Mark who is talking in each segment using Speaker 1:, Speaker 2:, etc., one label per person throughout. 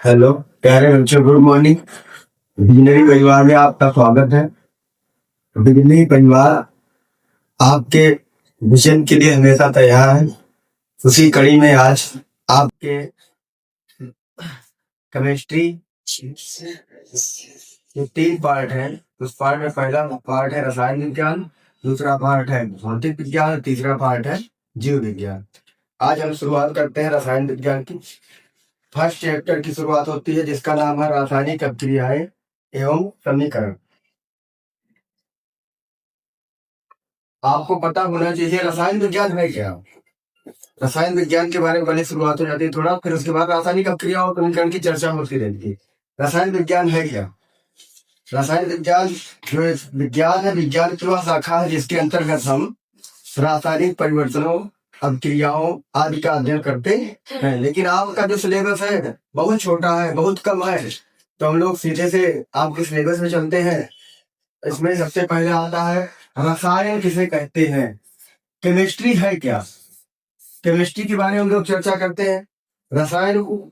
Speaker 1: Hello प्यारे बच्चों, good morning. बिजनरी परिवार में आपका स्वागत है। बिजनरी परिवार आपके मिशन के लिए हमेशा तैयार है। उसी कड़ी में आज आपके केमिस्ट्री के 3 पार्ट है। उस पार्ट में पहला पार्ट है रसायन विज्ञान, दूसरा पार्ट है भौतिक विज्ञान और तीसरा पार्ट है जीव विज्ञान। आज हम शुरुआत करते हैं रसायन विज्ञान की। फर्स्ट चैप्टर की शुरुआत होती है जिसका नाम है रासायनिक अभिक्रियाएं एवं समीकरण। आपको पता होना चाहिए रसायन विज्ञान है क्या। रसायन विज्ञान के बारे में पहले शुरुआत हो जाती है थोड़ा, फिर उसके बाद रासायनिक अभिक्रिया और समीकरण की चर्चा होती रहती है। रसायन विज्ञान है क्या? रसायन विज्ञान जो विज्ञान है, विज्ञान की वह शाखा है जिसके अंतर्गत हम रासायनिक परिवर्तनों, अभिक्रियाओं आदि का अध्ययन करते हैं। लेकिन आपका जो सिलेबस है बहुत छोटा है, बहुत कम है, तो हम लोग सीधे से आपके सिलेबस में चलते हैं। इसमें सबसे पहले आता है रसायन किसे कहते हैं। केमिस्ट्री है क्या? केमिस्ट्री के बारे में हम लोग चर्चा करते हैं। रसायन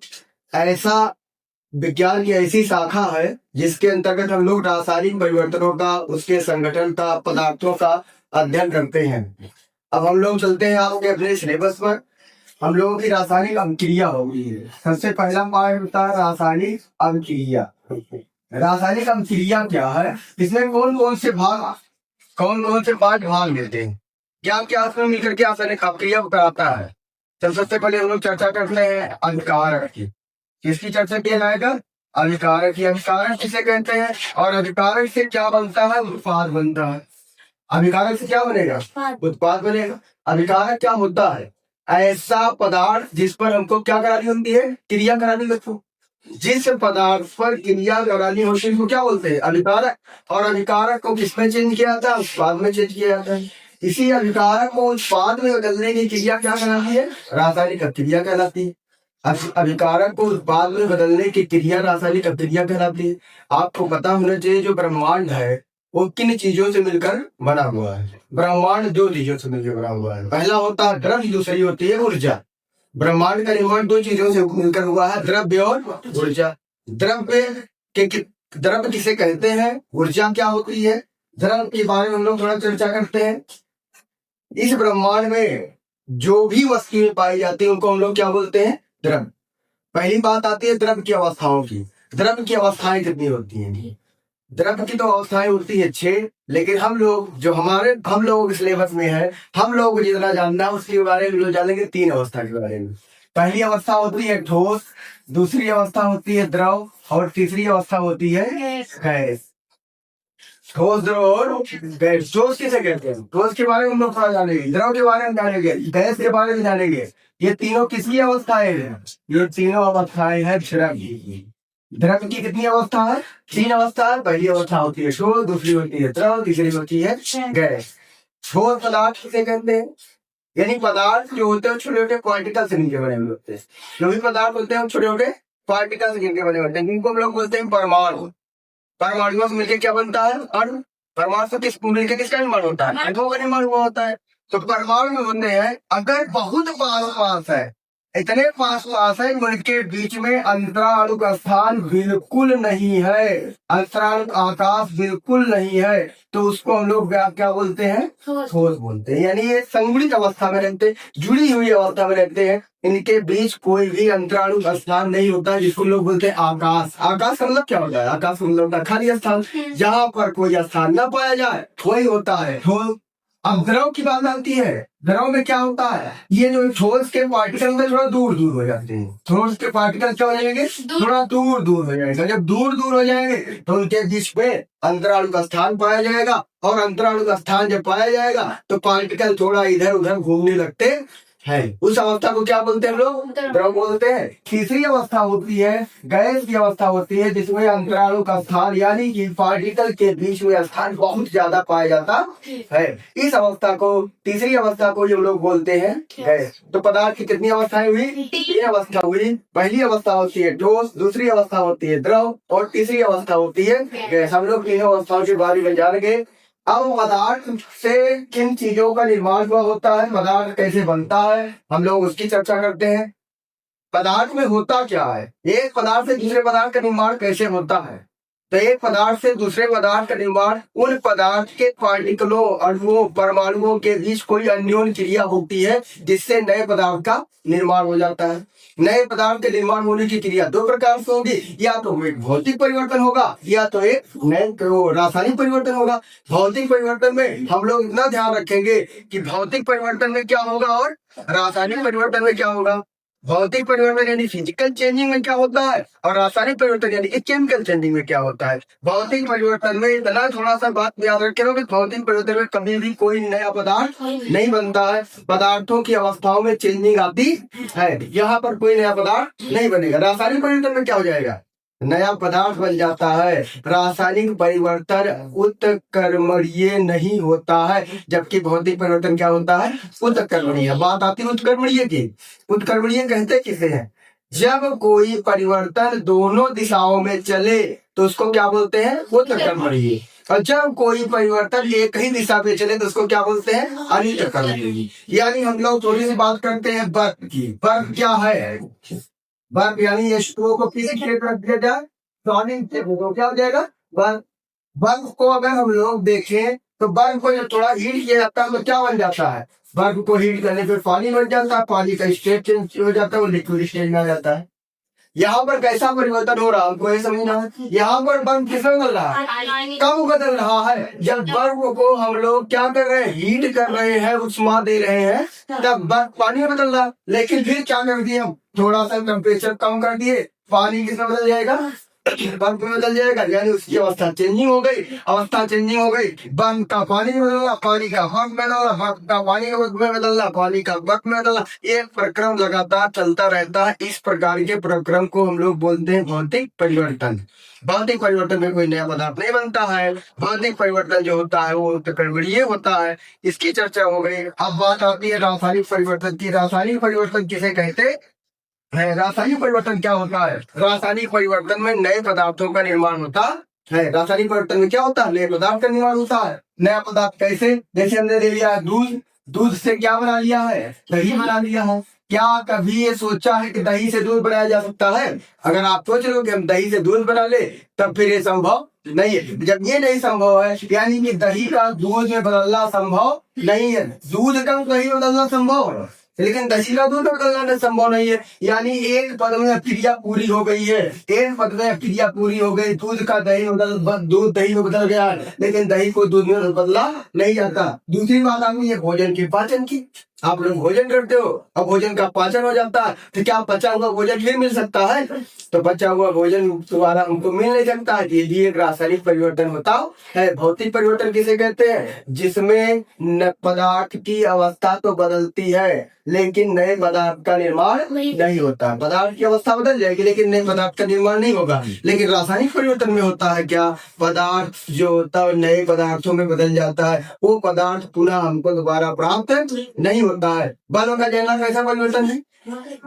Speaker 1: ऐसा विज्ञान की ऐसी शाखा है जिसके अंतर्गत हम लोग रासायनिक परिवर्तनों का, उसके संगठन का, पदार्थों का अध्ययन करते हैं। अब हम लोग चलते हैं आपके अपने सिलेबस पर। हम लोगों की रासायनिक अभिक्रिया होगी। सबसे पहला पार्ट होता है रासायनिक अभिक्रिया। रासायनिक अभिक्रिया क्या है? इसमें कौन कौन से पार्ट भाग लेते हैं, क्या क्या उसमें मिलकर के रासायनिक अभिक्रिया कराता है। तो सबसे पहले हम लोग चर्चा करते हैं अभिकारक की। किसकी चर्चा किया जाएगा? अभिकारक की। अभिकारक किसे कहते हैं और अभिकारक से क्या बनता है? उत्पाद बनता है। अभिकारक से क्या बनेगा? उत्पाद बनेगा। अभिकारक क्या होता है? ऐसा पदार्थ जिस पर हमको क्या करानी होती है? क्रिया करानी होती है। जिस पदार्थ पर क्रिया करानी होती है उसको क्या बोलते हैं? अभिकारक। और अभिकारक को किसमें चेंज किया जाता है? उत्पाद में चेंज किया जाता है। इसी अभिकारक को उत्पाद में बदलने की क्रिया क्या कहलाती है? रासायनिक अभिक्रिया कहलाती है। अभिकारक को उत्पाद में बदलने की क्रिया रासायनिक अभिक्रिया कहलाती है। आपको पता होना चाहिए जो ब्रह्मांड है वो किन चीजों से मिलकर बना हुआ है। ब्रह्मांड 2 चीजों से मिलकर बना हुआ है। पहला होता है द्रव्य, दूसरी होती है ऊर्जा। ब्रह्मांड का निर्माण 2 चीजों से मिलकर हुआ है, द्रव्य और ऊर्जा। द्रव्य किसे कहते हैं? ऊर्जा क्या होती है? द्रव्य के बारे में हम लोग थोड़ा चर्चा करते हैं। इस ब्रह्मांड में जो भी वस्तुएं पाई जाती है उनको हम लोग क्या बोलते हैं? द्रव्य। पहली बात आती है द्रव्य की अवस्थाओं की। द्रव्य की अवस्थाएं कितनी होती हैं? द्रव्य की तो अवस्थाएं होती है 6, लेकिन हम लोगों के सिलेबस में है, हम लोगों को जितना जानना है उसके बारे में लोग जानेंगे 3 अवस्था के बारे में। पहली अवस्था होती है ठोस, दूसरी अवस्था होती है द्रव और तीसरी अवस्था होती है गैस। ठोस, द्रव और गैस। ठोस किसे कहते हैं? ठोस के बारे में हम लोग थोड़ा जानेंगे, द्रव के बारे में जानेंगे, गैस के बारे में जानेंगे। ये तीनों किसकी अवस्थाएं हैं? ये तीनों अवस्थाएं हैं द्रव्य की। द्रव्य की कितनी अवस्था है? 3 अवस्था है। पहली अवस्था होती है ठोस, दूसरी होती है द्रव, तीसरी होती है गैस। ठोस पदार्थ किसे कहते हैं? यानी पदार्थ जो होते हैं छोटे छोटे पार्टिकल से मिलकर बने हुए होते हैं। जो भी पदार्थ होते हैं छोटे छोटे पार्टिकल से मिलकर बने होते हैं, जिनको हम लोग बोलते हैं परमाणु। परमाणुओं से मिलकर क्या बनता है? अणु। परमाणु से मिलकर किसका निर्माण होता है? अणुओं का निर्माण हुआ होता है। तो परमाणु में बनते हैं अगर बहुत पास है, इतने पास है उनके बीच में अंतराणु का स्थान बिल्कुल नहीं है, अंतराणु का आकाश बिल्कुल नहीं है, तो उसको हम लोग क्या बोलते हैं? ठोस बोलते हैं। यानी ये संगुणित अवस्था में रहते हैं, जुड़ी हुई अवस्था में रहते हैं। इनके बीच कोई भी अंतराणु का स्थान नहीं होता है, जिसको लोग बोलते हैं आकाश। आकाश का मतलब क्या होता है? आकाश का मतलब होता है खाली स्थान, जहाँ पर कोई स्थान न पाया जाए वही होता है ठोस। अब द्रव की बात आती है। द्रव में क्या होता है? ये जो ठोस के पार्टिकल में थोड़ा दूर दूर हो जाते हैं। ठोस के पार्टिकल क्या हो जाएंगे? थोड़ा दूर दूर हो जाएंगे। जब दूर दूर हो जाएंगे तो उनके बीच में अंतराणु का स्थान पाया जाएगा, और अंतराणु का स्थान जब पाया जाएगा तो पार्टिकल थोड़ा इधर उधर घूमने लगते है। उस अवस्था को क्या बोलते हैं हम लोग? द्रव बोलते हैं। तीसरी अवस्था होती है गैस की अवस्था होती है, जिसमें अंतराणु का स्थान यानी कि पार्टिकल के बीच में स्थान बहुत ज्यादा पाया जाता है। इस अवस्था को, तीसरी अवस्था को हम लोग बोलते हैं गैस। तो पदार्थ की कितनी अवस्थाएं हुई? 3 अवस्था हुई। पहली अवस्था होती है ठोस, दूसरी अवस्था होती है द्रव और तीसरी अवस्था होती है गैस। हम लोग तीनों अवस्थाओं के बारे में जानेंगे। अब पदार्थ से किन चीजों का निर्माण हुआ होता है, पदार्थ कैसे बनता है, हम लोग उसकी चर्चा करते हैं। पदार्थ में होता क्या है, एक पदार्थ से दूसरे पदार्थ का निर्माण कैसे होता है। तो एक पदार्थ से दूसरे पदार्थ का निर्माण उन पदार्थ के पार्टिकलों, अणुओं, परमाणुओं के बीच कोई अन्योन्य क्रिया होती है जिससे नए पदार्थ का निर्माण हो जाता है। नए पदार्थ के निर्माण होने की क्रिया दो प्रकार से होगी, या तो एक भौतिक परिवर्तन होगा या तो एक नए रासायनिक परिवर्तन होगा। भौतिक परिवर्तन में हम लोग इतना ध्यान रखेंगे कि भौतिक परिवर्तन में क्या होगा और रासायनिक परिवर्तन में क्या होगा। भौतिक परिवर्तन यानी फिजिकल चेंजिंग में क्या होता है और रासायनिक परिवर्तन यानी कि केमिकल चेंजिंग में क्या होता है। भौतिक परिवर्तन में इतना थोड़ा सा बात याद रखे कि भौतिक परिवर्तन में कभी भी कोई नया पदार्थ नहीं बनता है, पदार्थों की अवस्थाओं में चेंजिंग आती है, यहाँ पर कोई नया पदार्थ नहीं बनेगा। रासायनिक परिवर्तन में क्या हो जाएगा, नया पदार्थ बन जाता है। रासायनिक परिवर्तन उत्क्रमणीय नहीं होता है, जबकि भौतिक परिवर्तन क्या होता है, उत्क्रमणीय। बात आती है उत्क्रमणीय की। उत्क्रमणीय कहते किसे हैं, जब कोई परिवर्तन दोनों दिशाओं में चले तो उसको क्या बोलते हैं, उत्क्रमणीय। और जब कोई परिवर्तन एक ही दिशा पे चले तो उसको क्या बोलते हैं, अनितक्रमणीय। यानी हम लोग थोड़ी सी बात करते हैं बर्फ की। बर्फ क्या है, बर्फ यानी H2O को किसी क्षेत्र रख दिया जाए तो क्या हो जाएगा, बर्फ। बर्फ को अगर हम लोग देखें तो बर्फ को जब थोड़ा हीट किया जाता है तो क्या बन जाता है, बर्फ को हीट करने पर पानी बन जाता है, पानी का स्टेट चेंज हो जाता है, वो लिक्विड स्टेज में आ जाता है। यहाँ पर कैसा परिवर्तन हो रहा है हमको ये समझना है। यहाँ पर बर्फ किसमें बदल रहा है, कब बदल रहा है, जब बर्फ को हम लोग क्या कर रहे हैं, हीट कर रहे हैं, उष्मा दे रहे हैं, तब बर्फ पानी में बदल रहा है। लेकिन फिर क्या कर दिए हम, थोड़ा सा टेम्परेचर कम कर दिए, पानी किसमें बदल जाएगा, बर्फ में बदल जाएगा। यानी उसकी अवस्था चेंजिंग हो गई, अवस्था चेंजिंग हो गई। बर्फ का पानी में बदलना, पानी का बर्फ में बदलना, बर्फ का पानी में बदलना, पानी का बर्फ में बदलना, एक प्रक्रम लगातार चलता रहता है। इस प्रकार के प्रक्रम को हम लोग बोलते हैं भौतिक परिवर्तन। भौतिक परिवर्तन में कोई नया पदार्थ नहीं बनता है। भौतिक परिवर्तन जो होता है वो उत्क्रमणीय होता है, इसकी चर्चा हो गई। अब बात आती है रासायनिक परिवर्तन की। रासायनिक परिवर्तन किसे कहते है, रासायनिक परिवर्तन क्या होता है, रासायनिक परिवर्तन में नए पदार्थों का निर्माण होता है। रासायनिक परिवर्तन में क्या होता है, नए पदार्थ का निर्माण होता है। नया पदार्थ कैसे, जैसे हमने ले लिया दूध, दूध से क्या बना लिया है, दही बना लिया है। क्या कभी ये सोचा है कि दही से दूध बनाया जा सकता है, अगर आप सोच लो कि हम दही से दूध बना ले तब फिर ये संभव नहीं है। जब ये नहीं संभव है यानी कि दही का दूध में बदलना संभव नहीं है, दूध का दही में बदलना संभव है लेकिन दही का दूध बदलना संभव नहीं है। यानी एक पद में क्रिया पूरी हो गई है, एक पद में क्रिया पूरी हो गई, दूध का दही दूध दही में बदल गया लेकिन दही को दूध में बदला नहीं जाता। दूसरी बात आ गई है भोजन की, पाचन की। आप लोग भोजन करते हो, अब भोजन का पाचन हो जाता है तो क्या बचा हुआ भोजन फिर मिल सकता है, तो बचा हुआ भोजन दोबारा हमको मिल नहीं सकता है। ये भी एक रासायनिक परिवर्तन होता है। भौतिक परिवर्तन किसे कहते हैं, जिसमें पदार्थ की अवस्था तो बदलती है लेकिन नए पदार्थ का निर्माण नहीं होता। पदार्थ की अवस्था बदल जाएगी लेकिन नए पदार्थ का निर्माण नहीं होगा। लेकिन रासायनिक परिवर्तन में होता है क्या, पदार्थ जो होता है नए पदार्थों में बदल जाता है, वो पदार्थ पुनः हमको दोबारा प्राप्त नहीं होता है। बल्ब का जलना कैसा परिवर्तन है,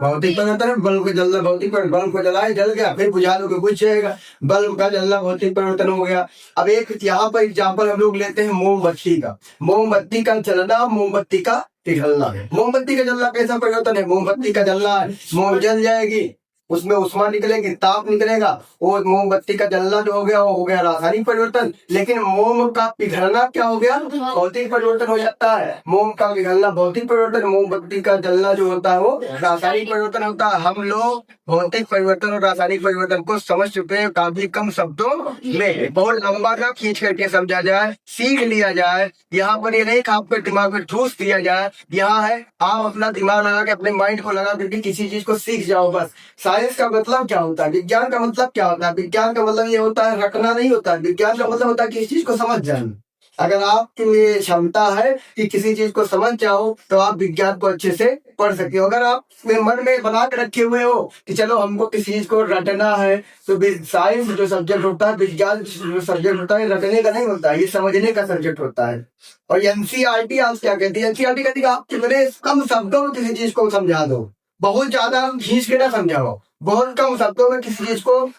Speaker 1: भौतिक परिवर्तन है। बल्ब का जलना भौतिक परिवर्तन, बल्ब को जलाए जल गया फिर बुझा दो कुछ जाएगा, बल्ब का जलना भौतिक परिवर्तन हो गया। अब एक यहाँ पर एग्जाम्पल हम लोग लेते हैं मोमबत्ती का। मोमबत्ती का जलना, मोमबत्ती का पिघलना। मोमबत्ती का जलना कैसा परिवर्तन है, मोमबत्ती का जलना मोम जल जाएगी, उसमें उष्मा निकलेगी, ताप निकलेगा, वो मोमबत्ती का जलना जो हो गया रासायनिक परिवर्तन। लेकिन मोम का पिघलना क्या हो गया, भौतिक परिवर्तन हो जाता है। मोम का पिघलना भौतिक परिवर्तन, मोमबत्ती का जलना जो होता है वो रासायनिक परिवर्तन होता है। हम लोग भौतिक परिवर्तन और रासायनिक परिवर्तन को समझ चुके हैं काफी कम शब्दों में। बहुत लंबा ना खींच करके समझा जाए, सीख लिया जाए। यहाँ पर ये नहीं कि आपके दिमाग में ठूस दिया जाए, यहाँ है आप अपना दिमाग लगा के अपने माइंड को लगा करके किसी चीज को सीख जाओ बस। साइंस का मतलब क्या होता है, विज्ञान का मतलब क्या होता है, विज्ञान का मतलब ये होता है रटना नहीं होता है। विज्ञान का मतलब होता है किसी चीज को समझ जाना। अगर आपके लिए क्षमता है कि किसी चीज को समझ जाओ तो आप विज्ञान को अच्छे से पढ़ सकते हो। अगर आप मन में बना के रखे हुए हो कि चलो हमको किसी चीज को रटना है, तो साइंस जो सब्जेक्ट होता है, विज्ञान जो सब्जेक्ट होता है, रटने का नहीं होता है, ये समझने का सब्जेक्ट होता है। और एनसीईआरटी आप क्या कहती है, एनसीईआरटी कहती है आप कितने कम शब्दों में किसी चीज को समझा दो, बहुत ज्यादा खींच के ना समझाओ, बहुत कम शब्दों में किसी चीज को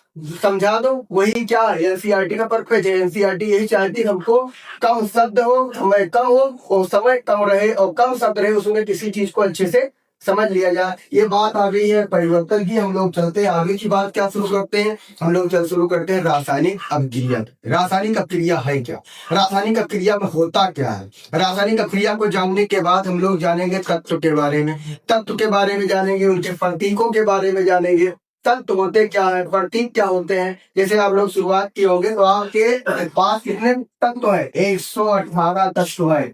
Speaker 1: समझा दो। वही क्या है एनसीईआरटी का पर्पज है। एनसीईआरटी यही चाहती है हमको कम शब्द हो, समय कम हो और समय कम रहे और कम शब्द रहे, उसमें किसी चीज को अच्छे से समझ लिया जाए। ये बात आ गई है परिवर्तन की। हम लोग चलते हैं आगे की बात क्या शुरू करते हैं। हम लोग शुरू करते हैं रासायनिक अभिक्रिया। रासायनिक अभिक्रिया है क्या, रासायनिक अभिक्रिया में होता क्या है। रासायनिक अभिक्रिया को जानने के बाद हम लोग जानेंगे तत्व के बारे में, तत्व के बारे में जानेंगे, उनके प्रतीकों के बारे में जानेंगे। तत्व होते क्या है, प्रतीक क्या होते हैं। जैसे आप लोग शुरुआत किए होंगे तो आपके पास कितने तत्व है, 118 तत्व है।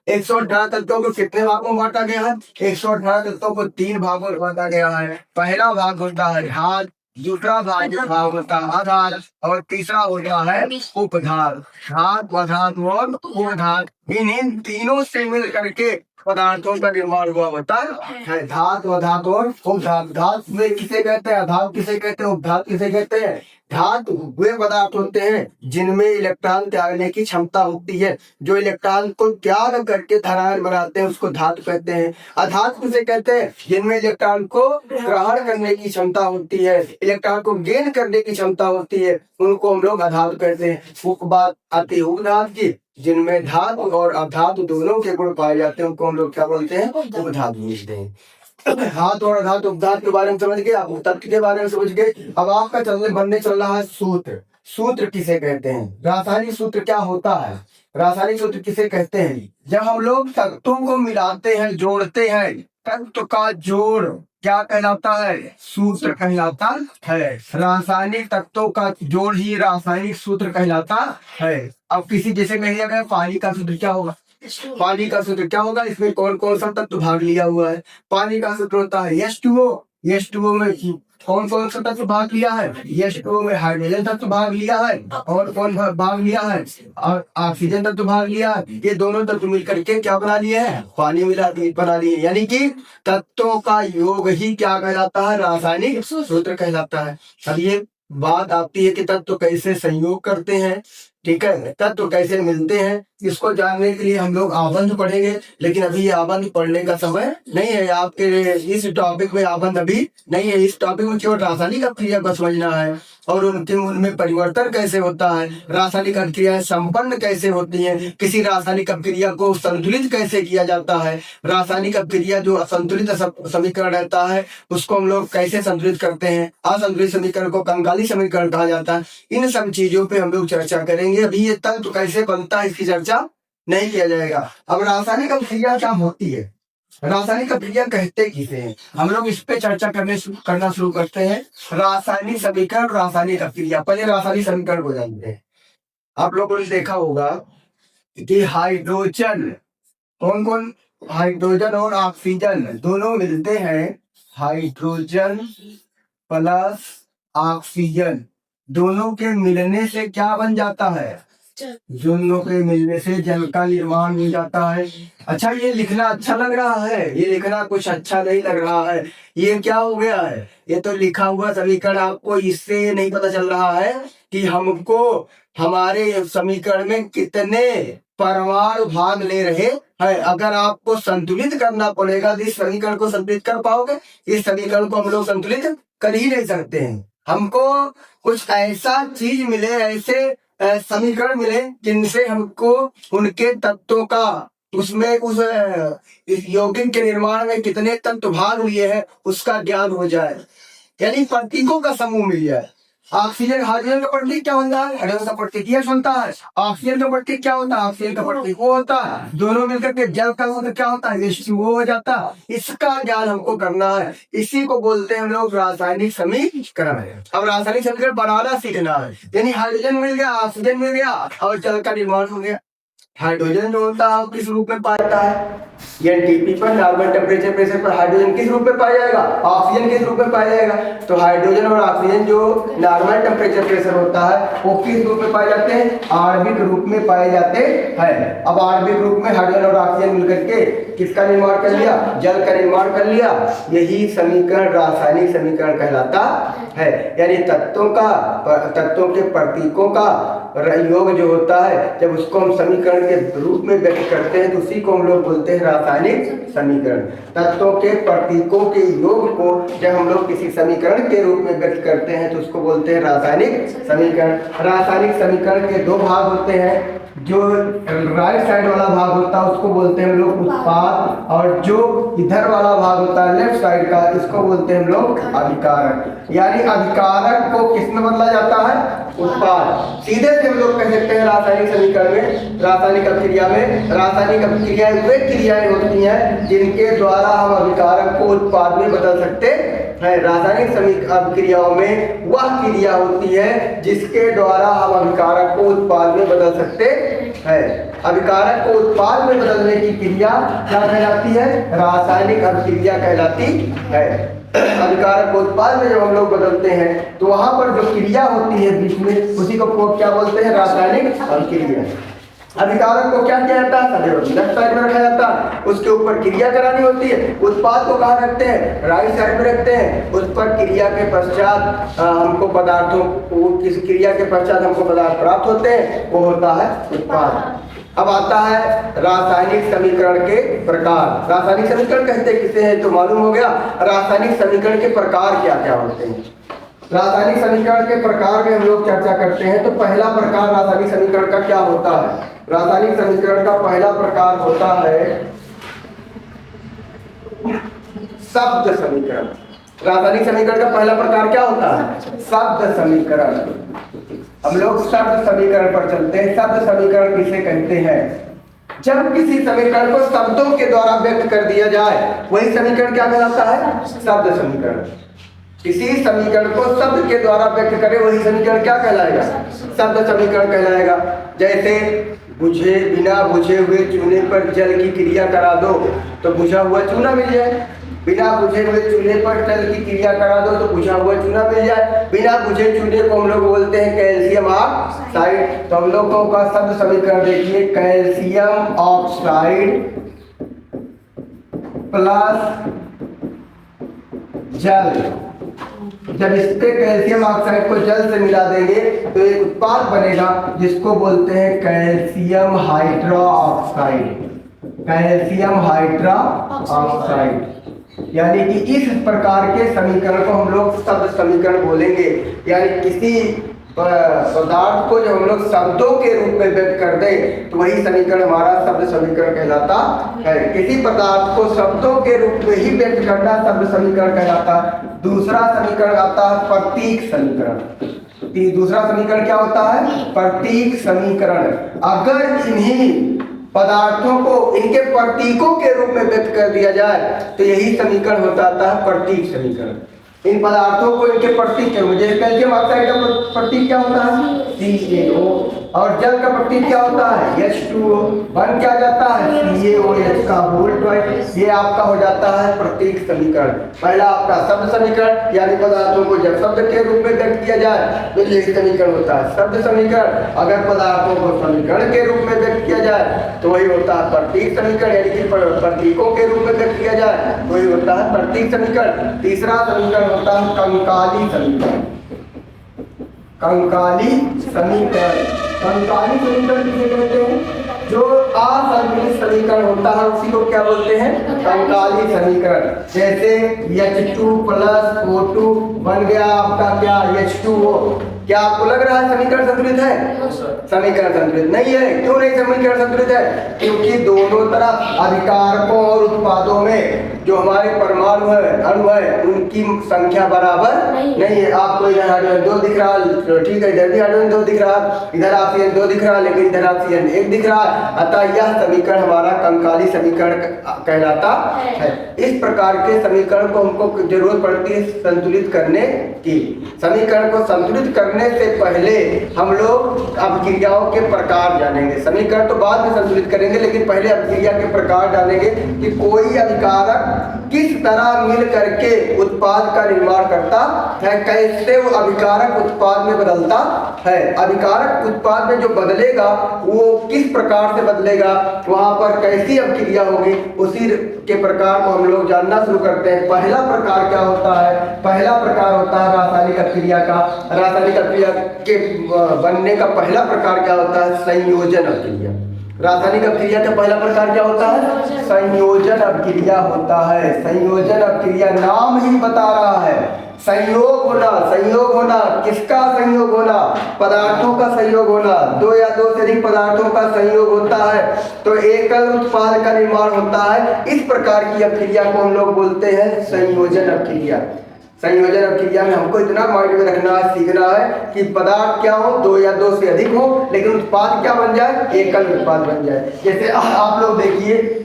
Speaker 1: 118 तत्वों को कितने भागों में बांटा गया है, 118 तत्वों को 3 भागों में बांटा गया है। पहला भाग होता है धात, दूसरा भाग होता है आधार, और तीसरा होता है उपधार। धात, आधार और उपधार, इन तीनों से मिल करके पदार्थों का निर्माण हुआ होता है। धात, आधार और उपधात। धात में किसे कहते हैं, आधार किसे कहते हैं, उपधात किसे कहते हैं। धात वे पदार्थ होते हैं जिनमें इलेक्ट्रॉन त्यागने की क्षमता होती है। जो इलेक्ट्रॉन को त्याग करके धनायन बनाते हैं उसको धातु कहते हैं। अधातु किसे कहते हैं, जिनमें इलेक्ट्रॉन को ग्रहण करने की क्षमता होती है, इलेक्ट्रॉन को गेन करने की क्षमता होती है, उनको हम लोग अधातु कहते हैं। वो बात आती है उपधातु की, जिनमें धातु और अधातु दोनों के गुण पाए जाते हैं, उनको हम लोग क्या बोलते हैं, उपधातु बोलते हैं। हाथ और धातु उपधातु के बारे में समझ गए, आप तत्व के बारे में समझ गए। अब आपका बनने चल रहा है सूत्र। सूत्र किसे कहते हैं, रासायनिक सूत्र क्या होता है। रासायनिक सूत्र किसे कहते हैं, जब हम लोग तत्वों को मिलाते हैं, जोड़ते हैं, तत्व का जोड़ क्या कहलाता है, सूत्र कहलाता है। रासायनिक तत्वों का जोड़ ही रासायनिक सूत्र कहलाता है। अब किसी जैसे कहिए अगर पानी का सूत्र क्या होगा, पानी का सूत्र क्या होगा, इसमें कौन कौन सा तत्व भाग लिया हुआ है। पानी का सूत्र होता है H2O। H2O में कौन कौन सा तत्व भाग लिया है, H2O में हाइड्रोजन तत्व भाग लिया है, और कौन भाग लिया है, और ऑक्सीजन तत्व भाग लिया है। ये दोनों तत्व मिलकर के क्या बना लिए हैं, पानी बना लिए। यानी कि तत्वों का योग ही क्या कहलाता है, रासायनिक सूत्र कहलाता है। अब ये बात आती है कि तत्व कैसे संयोग करते हैं, ठीक है, तत्व कैसे मिलते हैं। इसको जानने के लिए हम लोग आबंध पढ़ेंगे, लेकिन अभी ये आबंध पढ़ने का समय नहीं है। आपके इस टॉपिक में आबंध अभी नहीं है। इस टॉपिक में केवल रासायनिक अभिक्रिया को समझना है और उनमें परिवर्तन कैसे होता है, रासायनिक अभिक्रियाएं संपन्न कैसे होती हैं, किसी रासायनिक अभिक्रिया को संतुलित कैसे किया जाता है, रासायनिक अभिक्रिया जो असंतुलित समीकरण रहता है उसको हम लोग कैसे संतुलित करते हैं, असंतुलित समीकरण को कंगाली समीकरण कहा जाता है। इन सब चीजों पे हम लोग चर्चा करेंगे। अभी ये तत्व कैसे बनता है इसकी चर्चा नहीं किया जाएगा। अब रासायनिक अभिक्रिया क्या होती है, रासायनिक अभिक्रिया कहते किसे हैं, हम लोग इस पे चर्चा करना शुरू करते हैं। रासायनिक समीकरण, रासायनिक अभिक्रिया। पहले रासायनिक समीकरण को जानते हैं। आप लोगों ने देखा होगा कि हाइड्रोजन, कौन कौन, हाइड्रोजन और ऑक्सीजन दोनों मिलते हैं। हाइड्रोजन प्लस ऑक्सीजन दोनों के मिलने से क्या बन जाता है, दोनों के मिलने से जल का निर्माण हो जाता है। अच्छा, ये लिखना अच्छा लग रहा है, ये लिखना कुछ अच्छा नहीं लग रहा है। ये क्या हो गया है, ये तो लिखा हुआ समीकरण आपको इससे नहीं पता चल रहा है कि हमको हमारे समीकरण में कितने परमाणु भाग ले रहे हैं। अगर आपको संतुलित करना पड़ेगा तो इस समीकरण को संतुलित कर पाओगे, इस समीकरण को हम लोग संतुलित कर ही नहीं सकते हैं। हमको कुछ ऐसा चीज मिले, ऐसे समीकरण मिले जिनसे हमको उनके तत्वों का, उसमें उस यौगिक के निर्माण में कितने तत्व भाग लिए हैं उसका ज्ञान हो जाए, यानी प्रतीकों का समूह मिल जाए। ऑक्सीजन, हाइड्रोजन का प्रतीक क्या होता है, हाइड्रोजन का प्रतीक यश होता है। ऑक्सीजन का प्रतीक क्या होता है, ऑक्सीजन का प्रतीक वो होता है। दोनों मिलकर के जल का मतलब क्या होता है, वो हो जाता है। इसका ज्ञान हमको करना है, इसी को बोलते हैं हम लोग रासायनिक समीकरण। अब रासायनिक समीकरण बनाना सीखना है, यानी हाइड्रोजन मिल गया, ऑक्सीजन मिल गया और जल का निर्माण हो गया। हाइड्रोजन जो होता है किस रूप में पाया जाता है, एनटीपी पर, नॉर्मल टेम्परेचर प्रेशर पर हाइड्रोजन किस रूप में पाया जाएगा, ऑक्सीजन किस रूप में पाया जाएगा। तो हाइड्रोजन और ऑक्सीजन जो नॉर्मल टेम्परेचर प्रेशर होता है वो किस रूप में पाए जाते हैं, आणविक रूप में पाए जाते हैं। अब आणविक रूप में हाइड्रोजन और ऑक्सीजन मिलकर के किसका निर्माण कर लिया, जल का निर्माण कर लिया। यही समीकरण रासायनिक समीकरण कहलाता है। यानी तत्वों के प्रतीकों का योग जो होता है, जब उसको हम समीकरण के रूप में व्यक्त करते हैं तो उसी को हम लोग बोलते हैं रासायनिक समीकरण। तत्वों के प्रतीकों के योग को जब हम लोग किसी समीकरण के रूप में व्यक्त करते हैं तो उसको बोलते हैं रासायनिक समीकरण। रासायनिक समीकरण के दो भाग होते हैं, जो राइट साइड वाला भाग होता है उसको बोलते हैं हम लोग उत्पाद, और जो इधर वाला भाग होता है लेफ्ट साइड का इसको बोलते हैं हम लोग अभिकारक। यानी अभिकारक को किस में बदला जाता है? उत्पाद। सीधे से हम लोग कह सकते हैं रासायनिक समीकरण में, रासायनिक अभिक्रिया में, रासायनिक अभिक्रियाएं वे क्रियाएं होती हैं जिनके द्वारा हम अभिकारक को उत्पाद में बदल सकते हैं। रासायनिक अभिक्रियाओं में वह क्रिया होती है जिसके द्वारा हम अभिकारक को उत्पाद में बदल सकते हैं। अभिकारक को उत्पाद में बदलने की क्रिया क्या कहलाती है? रासायनिक अभिक्रिया कहलाती है। अभिकारक को उत्पाद में जब हम लोग बदलते हैं तो वहां पर जो क्रिया होती है बीच में उसी को क्या बोलते हैं? रासायनिक अभिक्रिया। अभिकारक को क्या किया जाता है? लेफ्ट साइड में रखा जाता है, उसके ऊपर क्रिया करानी होती है। उत्पाद को कहाँ रखते हैं? राइट साइड में रखते हैं। उस पर क्रिया के पश्चात हमको पदार्थों को, किस क्रिया के पश्चात हमको पदार्थ प्राप्त होते हैं, वो होता है उत्पाद। अब आता है रासायनिक समीकरण के प्रकार। रासायनिक समीकरण कहते किसे हैं तो मालूम हो गया। रासायनिक समीकरण के प्रकार क्या क्या होते हैं? रासायनिक समीकरण के प्रकार में हम लोग चर्चा करते हैं। तो पहला प्रकार रासायनिक समीकरण का क्या होता है? रासायनिक समीकरण का पहला प्रकार होता है शब्द समीकरण। रासायनिक समीकरण का पहला प्रकार क्या होता है? शब्द समीकरण। हम लोग शब्द समीकरण पर चलते हैं। शब्द समीकरण किसे कहते हैं? जब किसी समीकरण को शब्दों के द्वारा व्यक्त कर दिया जाए वही समीकरण क्या कहलाता है? शब्द समीकरण। किसी समीकरण को शब्द के द्वारा व्यक्त करे वही समीकरण क्या कहलाएगा? शब्द समीकरण कहलाएगा। जैसे बुझे, बिना बुझे हुए चूल्हे पर जल की क्रिया करा दो तो बुझा हुआ चूना मिल जाए। बिना बुझे हुए चूल्हे पर जल की क्रिया करा दो तो बुझा हुआ चूना मिल जाए। बिना बुझे चूल्हे को हम लोग बोलते हैं कैल्शियम ऑक्साइड। तो हम लोगों का शब्द समीकरण देखिए, कैल्शियम ऑक्साइड प्लस जल। जब इस पे कैल्शियम ऑक्साइड को जल से मिला देंगे तो एक उत्पाद बनेगा जिसको बोलते हैं कैल्शियम हाइड्रोक्साइड। Calcium hydroxide. यानी कि इस प्रकार के समीकरण को हम लोग शब्द समीकरण बोलेंगे। यानी किसी पदार्थ को जब हम लोग शब्दों के रूप में व्यक्त कर दें तो वही समीकरण हमारा शब्द समीकरण कहलाता है। किसी पदार्थ को शब्दों के रूप में ही व्यक्त करना शब्द समीकरण कहलाता है। दूसरा समीकरण आता है प्रतीक समीकरण। दूसरा समीकरण क्या होता है? प्रतीक समीकरण। अगर इन्हीं पदार्थों को इनके प्रतीकों के रूप में व्यक्त कर दिया जाए तो यही समीकरण होता है प्रतीक समीकरण। इन पदार्थों को इनके प्रतीक क्या? मुझे कैल्शियम ऑक्साइड का प्रतीक क्या होता है? CaO। और जल का प्रतीक क्या होता है? H2O। बन क्या जाता है? CaOH का होल ट्वाइस। ये आपका हो जाता है प्रतीक समीकरण। पहला आपका शब्द समीकरण, यानी पदार्थों को जब शब्द के रूप में व्यक्त किया जाए तो यही समीकरण होता है शब्द समीकरण। अगर पदार्थों को समीकरण के रूप में व्यक्त किया जाए तो वही होता है प्रतीक समीकरण। यानी कि प्रतीकों के रूप में व्यक्त किया जाए तो वही होता है प्रतीक समीकरण। तीसरा समीकरण होता है कंकाली समीकरण। कंकाली समीकरण। कंकाली समीकरण किसे कहते हैं? जो असंतुलित समीकरण होता है उसी को क्या बोलते हैं? कंकाली समीकरण। जैसे H2 प्लस O2 बन गया आपका क्या? H2O। क्या आपको लग रहा है समीकरण संतुलित है? समीकरण संतुलित नहीं है। क्यों नहीं समीकरण संतुलित है? क्योंकि दोनों तरफ अभिकारकों और उत्पादों में जो हमारे परमाणु है, अणु है, उनकी संख्या बराबर नहीं है। आपको इधर हाइड्रोजन 2 दिख रहा है, ठीक है, इधर भी हाइड्रोजन 2 दिख रहा है, इधर ऑक्सीजन 2 दिख रहा है, लेकिन इधर ऑक्सीजन 1 दिख रहा है। अतः यह समीकरण हमारा कंकाली समीकरण कहलाता है। इस प्रकार के समीकरण को हमको जरूरत पड़ती है संतुलित करने की। समीकरण को संतुलित करने से पहले हम लोग अभिक्रियाओं के प्रकार जानेंगे। समीकरण तो बाद में संतुलित करेंगे, लेकिन पहले अभिक्रिया के प्रकार जानेंगे कि कोई अभिकारक किस तरह मिल करके उत्पाद का निर्माण करता है, कैसे वो अभिकारक उत्पाद में बदलता है। अभिकारक उत्पाद में जो बदलेगा वो किस प्रकार से बदलेगा, वहां पर कैसी अभिक्रिया होगी, उसी के प्रकार को हम लोग जानना शुरू करते हैं। पहला प्रकार क्या होता है? पहला प्रकार होता है रासायनिक अभिक्रिया का। रासायनिक अभिक्रिया के बनने का पहला प्रकार क्या होता है? संयोजन अभिक्रिया। रासायनिक अभिक्रिया का पहला प्रकार क्या होता है? संयोजन अभिक्रिया होता है। संयोजन अभिक्रिया नाम ही बता रहा है, संयोग होना। संयोग होना किसका संयोग होना? पदार्थों का संयोग होना। दो या दो से अधिक पदार्थों का संयोग होता है तो एकल उत्पाद का निर्माण होता है। इस प्रकार की अभिक्रिया को हम लोग बोलते हैं संयोजन अभिक्रिया। संयोजन अभिक्रिया में हमको इतना माइंड में रखना है, सीखना है कि पदार्थ क्या हो, दो या दो से अधिक हो, लेकिन उत्पाद क्या बन जाए? एकल उत्पाद बन जाए। जैसे आप लोग देखिए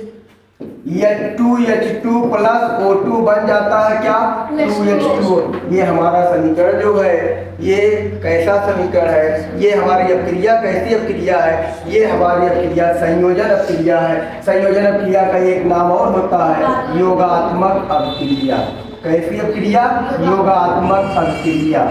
Speaker 1: H2 प्लस O2 बन जाता है क्या? 2H2O। ये हमारा समीकरण जो है ये कैसा समीकरण है? ये हमारी अभिक्रिया कैसी अभिक्रिया है? ये हमारी अभिक्रिया संयोजन अभिक्रिया है। संयोजन अभिक्रिया का एक नाम और होता है योगात्मक अभिक्रिया। कैसी अभिक्रिया? योगात्मक अभिक्रिया।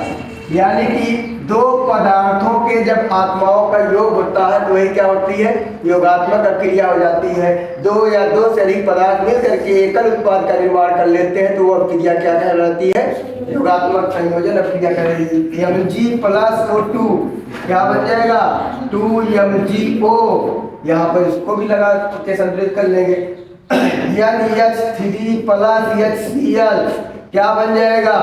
Speaker 1: यानी कि दो पदार्थों के जब आत्माओं का योग होता है तो वही क्या होती है? योगात्मक अभिक्रिया हो जाती है। दो या दो से अधिक पदार्थ मिल करके एकल उत्पाद का निर्माण कर लेते हैं तो वो अभिक्रिया क्या कहलाती है? योगात्मक संयोजन अभिक्रिया कहलाती है। Mg प्लस O2 क्या बन जाएगा? 2MgO। यहाँ पर इसको भी लगा के संतुलित कर लेंगे। NH3 प्लस HCl क्या बन जाएगा?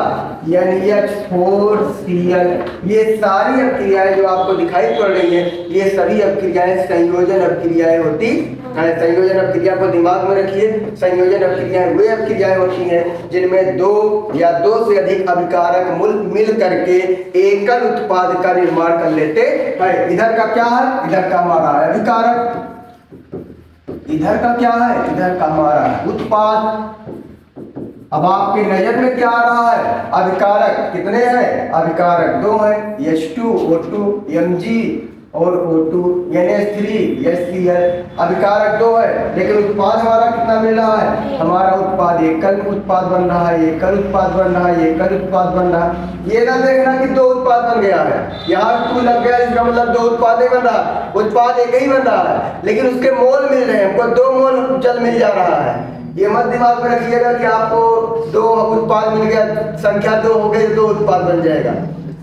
Speaker 1: NH4Cl। ये सारी अभिक्रियाएं जो आपको दिखाई पड़ रही हैं ये सभी अभिक्रियाएं संयोजन अभिक्रियाएं होती हैं। संयोजन अभिक्रिया को दिमाग में रखिए। संयोजन अभिक्रियाएं वे अभिक्रियाएं होती हैं जिनमें दो या दो से अधिक अभिकारक मिल करके एकल उत्पाद का निर्माण कर लेते हैं। इधर का क्या है? इधर का हमारा है अभिकारक, इधर का क्या है? इधर का हमारा है उत्पाद। अब आपकी नजर में क्या आ रहा है? अभिकारक कितने हैं? अभिकारक दो हैं, H2 O2 Mg और O2 NH3 HCl। अभिकारक दो है लेकिन उत्पाद हमारा कितना मिल रहा है? हमारा उत्पाद एकल उत्पाद बन रहा है, एकल उत्पाद बन रहा है, एकल उत्पाद बन रहा है। ये ना देखना कि दो उत्पाद बन गया है, यहाँ 2 लग गया इसका मतलब दो उत्पाद नहीं बन रहा, उत्पाद एक ही बन रहा है लेकिन उसके मोल मिल रहे हैं, हमको 2 मोल जल मिल जा रहा है। ये मत दिमाग में रखिएगा कि आपको 2 उत्पाद मिल गया, संख्या 2 हो गई, 2 उत्पाद बन जाएगा।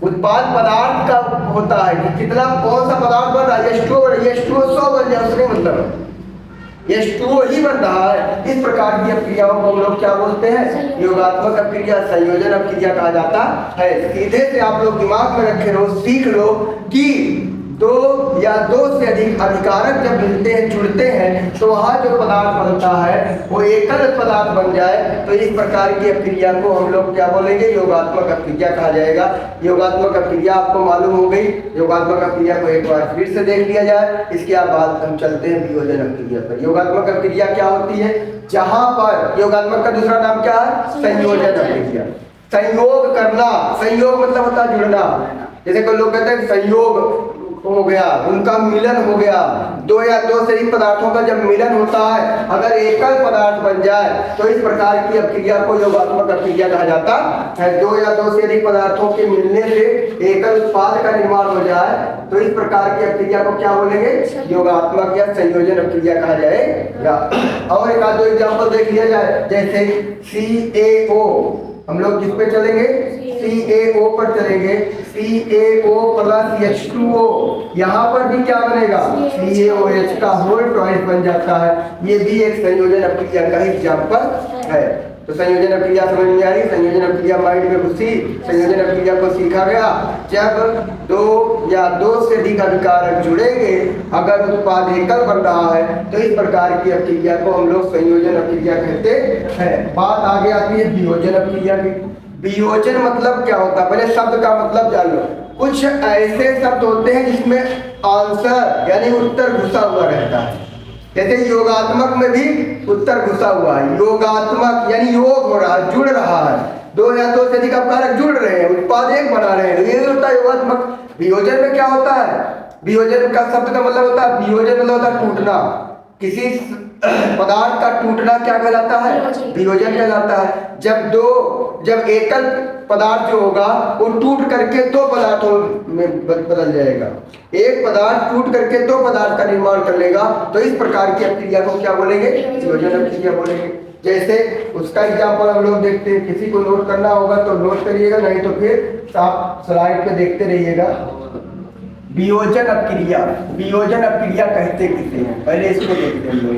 Speaker 1: उत्पाद पदार्थ का होता है कि कितना कौन सा पदार्थ बन रहा है। H2O 100 बन जाए उसका मतलब H2O ही बन रहा है। इस प्रकार की अभिक्रियाओं को हम लोग क्या बोलते हैं? योगात्मक अभिक्रिया, संयोजन अभिक्रिया कहा जाता है। सीधे से आप लोग दिमाग में रखे रहो, सीख लो कि दो या दो से अधिक अभिकारक जब मिलते हैं, जुड़ते हैं तो वहाँ जो पदार्थ बनता है वो एकल पदार्थ बन जाए तो इस प्रकार की अभिक्रिया को हम लोग क्या बोलेंगे? योगात्मक अभिक्रिया कहा जाएगा। योगात्मक अभिक्रिया आपको मालूम हो गई। योगात्मक अभिक्रिया को एक बार फिर से देख लिया जाए, इसके बाद हम चलते हैं वियोजन अभिक्रिया पर। योगात्मक अभिक्रिया क्या होती है? जहाँ पर योगात्मक का दूसरा नाम क्या है? संयोजन अभिक्रिया। संयोग करना, संयोग मतलब होता है जुड़ना। जैसे कोई लोग कहते हैं संयोग हो गया, उनका मिलन हो गया। दो या दो से अधिक पदार्थों का जब मिलन होता है, अगर एकल पदार्थ बन जाए तो इस प्रकार की अभिक्रिया को योगात्मक अभिक्रिया कहा जाता है। दो या दो से अधिक पदार्थों के मिलने से एकल उत्पाद का निर्माण हो जाए तो इस प्रकार की अभिक्रिया को क्या बोलेंगे? योगात्मक या संयोजन अभिक्रिया कहा जाएगा। और एक आध दो एग्जाम्पल देख लिया जाए, जैसे CaO। हम लोग किस पे चलेंगे? CaO पर चलेंगे। CaO प्लस H2O, यहाँ पर भी क्या बनेगा? CaOH का होल ट्वाइस बन जाता है। ये भी एक संयोजन अभिक्रिया का एग्जाम्पल है। तो संयोजन अभिक्रिया समझ में आ रही? संयोजन अभिक्रिया माइंड में घुसी। संयोजन अभिक्रिया को सीखा गया जब दो या दो से अधिक अभिकारक जुड़ेंगे, अगर उत्पाद एकल बन रहा है तो इस प्रकार की अभिक्रिया को हम लोग संयोजन अभिक्रिया कहते हैं। बात आगे आती है वियोजन अभिक्रिया की। वियोजन मतलब क्या होता है? पहले शब्द का मतलब जान लो। कुछ ऐसे शब्द होते हैं जिसमें आंसर यानी उत्तर घुसा हुआ रहता है। जैसे योगात्मक में भी उत्तर घुसा हुआ है। योगात्मक यानी योग हो रहा है, जुड़ रहा है, दो या दो से अधिक अभिकारक जुड़ रहे हैं, उत्पाद एक बना रहे हैं, ये होता है योगात्मक। वियोजन में क्या होता है? वियोजन का शब्द का मतलब होता है, वियोजन मतलब होता है टूटना। किसी पदार्थ का टूटना क्या कहलाता है? वियोजन कहलाता है। जब एकल पदार्थ जो होगा वो टूट करके दो पदार्थों में बदल जाएगा। एक पदार्थ टूट करके दो पदार्थ का निर्माण कर लेगा तो इस प्रकार की अभिक्रिया को क्या बोलेंगे? वियोजन अभिक्रिया बोलेंगे। जैसे उसका एग्जाम्पल हम लोग देखते हैं। किसी को नोट करना होगा तो नोट करिएगा, नहीं तो फिर आप स्लाइड पे देखते रहिएगा। वियोजन अपक्रिया। वियोजन अपक्रिया कहते किसे हैं, पहले इसको देखते हैं हम लोग।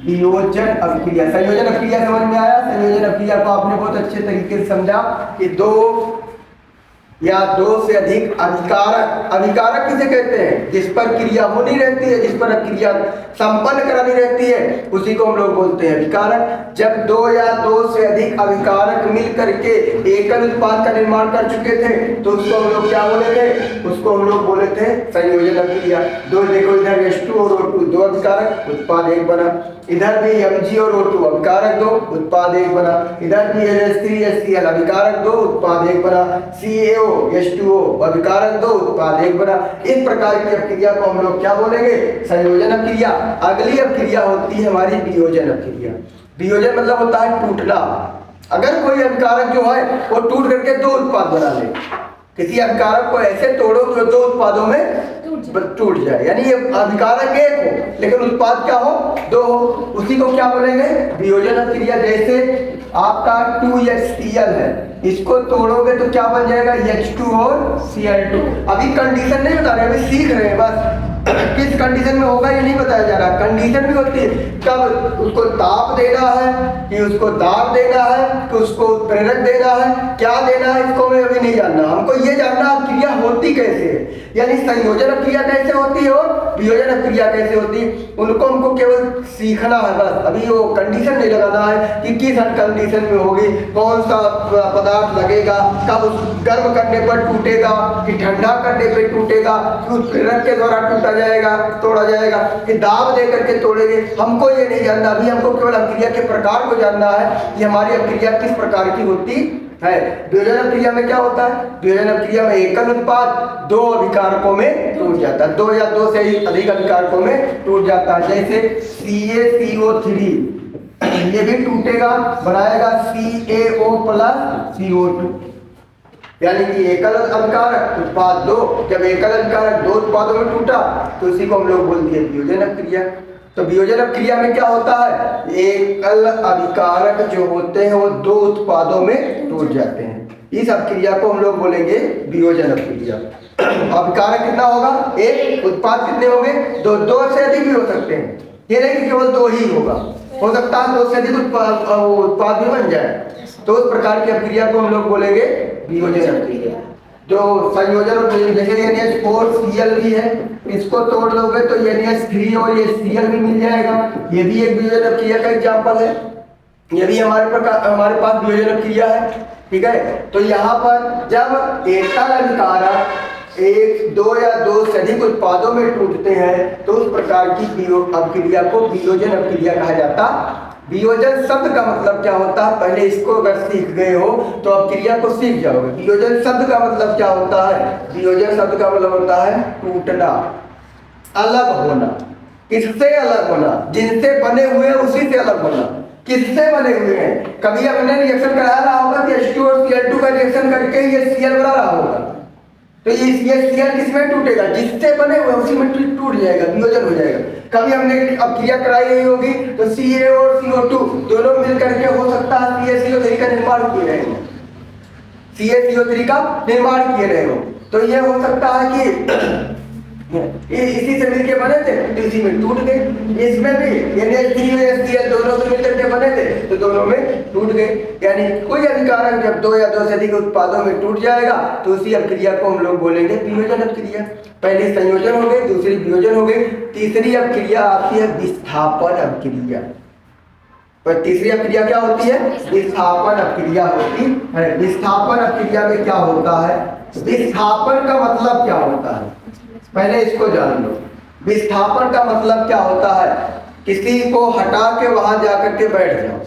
Speaker 1: वियोजन अपक्रिया, संयोजन अपक्रिया समझ में आया। संयोजन अपक्रिया को आपने बहुत अच्छे तरीके से समझा कि दो या दो से अधिक अभिकारक। अभिकारक किसे कहते हैं, जिस पर क्रिया होनी रहती है, जिस पर क्रिया संपन्न करानी रहती है, उसी को हम लोग बोलते हैं अभिकारक। जब दो या दो से अधिक अभिकारक मिल करके एकल उत्पाद का निर्माण कर चुके थे तो उसको हम लोग क्या बोले थे, उसको हम लोग बोले थे संयोजन अपक्रिया। दो देखो इधर H2 और O2 दो अभिकारक, उत्पाद एक बना। इधर भी Mg और O2 अभिकारक दो, उत्पाद एक बना। इधर भी NH3HCl अभिकारक दो, उत्पाद एक बना। CaO H2O अभिकारक दो, उत्पाद एक बना। इस प्रकार की अपक्रिया को हम लोग क्या बोलेंगे, संयोजन अपक्रिया। अगली अपक्रिया होती है हमारी वियोजन अपक्रिया। वियोजन मतलब होता है टूटना। अगर कोई अभिकारक जो है वो टूट करके दो उत्पाद बना ले, किसी अभिकारक को ऐसे तोड़ो कि दो उत्पादों में टूट जाए, यानी ये अभिकारक एक हो लेकिन उत्पाद क्या हो, दो हो, उसी को क्या बोलेंगे, वियोजन अपक्रिया। जैसे आपका 2HCl है, इसको तोड़ोगे तो क्या बन जाएगा, H2 और Cl2। अभी कंडीशन नहीं बता रहे, अभी सीख रहे हैं बस। किस कंडीशन में होगा ये नहीं बताया जा रहा। कंडीशन भी होती है, कब उसको ताप देना है, कि उसको दाब देना है, कि उसको प्रेरक देना है, क्या देना है, इसको मैं अभी नहीं जानना। हमको ये जानना क्रिया होती कैसे है, यानी संयोजन क्रिया कैसे होती है और वियोजन क्रिया कैसे होती है, उनको हमको केवल सीखना है बस। अभी वो कंडीशन नहीं लगाना है कि किस कंडीशन में होगी, कौन सा पदार्थ लगेगा, कब गर्म करने पर टूटेगा, कि ठंडा करने पर टूटेगा, कि उस प्रेरक के द्वारा टूटा जाएगा, तोड़ा जाएगा, कि दाब दे करके तोड़ेंगे, हमको ये नहीं जानना। अभी हमको केवल अपक्रिया के प्रकार को जानना है कि हमारी अपक्रिया किस प्रकार की होती है। वियोजन अपक्रिया में क्या होता है, वियोजन अपक्रिया में एकल उत्पाद दो अभिकारकों में टूट जाता है, दो या दो से अधिक अभिकारकों में टूट जाता है। जैसे CaCO3 ये भी टूटेगा, बनाएगा CaO प्लस CO2, यानी कि एकल अभिकारक उत्पाद दो। जब एकल अभिकारक दो उत्पादों में टूटा तो इसी को हम लोग बोलते हैं वियोजन अपक्रिया। तो वियोजन अपक्रिया में क्या होता है, एकल अभिकारक जो होते हैं वो दो उत्पादों में टूट जाते हैं। इस अपक्रिया को हम लोग बोलेंगे वियोजन अपक्रिया। अभिकारक कितना होगा, एक, उत्पाद कितने होंगे, दो। दो से अधिक भी हो सकते हैं, ये नहीं कि केवल दो ही होगा, हो सकता है दो से अधिक उत्पाद भी बन जाए। तो उस प्रकार की अपक्रिया को हम लोग बोलेंगे वियोजन अपक्रिया। जो संयोजन और जैसे NH4Cl भी है, इसको तोड़ लोगे तो NH3 और ये Cl भी मिल जाएगा, ये भी एक वियोजन अपक्रिया का एग्जाम्पल है। ये भी हमारे पास वियोजन अपक्रिया है, ठीक है। तो यहाँ पर जब एकल अभिकारक एक, दो या दो से अधिक उत्पादों में टूटते हैं तो उस प्रकार की अपक्रिया को वियोजन अपक्रिया कहा जाता। वियोजन शब्द का मतलब क्या होता है, पहले इसको अगर सीख गए हो तो अपक्रिया को सीख जाओगे। वियोजन शब्द का मतलब क्या होता है, वियोजन शब्द का मतलब होता है टूटना, अलग होना। किससे अलग होना, जिनसे बने हुए हैं उसी से अलग होना। किससे बने हुए हैं, कभी हमने रिएक्शन करा रहा होगा कि H2 और Cl2 का रिएक्शन करके ये Cl बना रहा होगा, तो ये Cl किसमें टूटेगा, जिससे बने हुए उसी में टूट जाएगा, वियोजन हो जाएगा। कभी हमने अपक्रिया कराई नहीं होगी तो Ca और CO2 दोनों मिलकर के हो सकता है CaCO3 का निर्माण किए रहे हो, CaCO3 का निर्माण किए रहे हो। तो ये हो सकता है कि इसी से मिलके बने थे तो इसी में टूट गए। इसमें भी NH3 और HCl दोनों से मिलकर के बने थे तो दोनों में टूट गए। यानी कोई अभिकारक जब दो या दो से अधिक उत्पादों में टूट जाएगा तो उसी अपक्रिया को हम लोग बोलेंगे वियोजन अपक्रिया। पहली संयोजन हो गई, दूसरी वियोजन हो गई, तीसरी अपक्रिया आती है विस्थापन अपक्रिया। पर तीसरी अपक्रिया क्या होती है, विस्थापन अपक्रिया होती है। विस्थापन अपक्रिया में क्या होता है, विस्थापन का मतलब क्या होता है, पहले इसको जान लो। विस्थापन का मतलब क्या होता है, किसी को हटा के वहां जाकर के बैठ जाओ।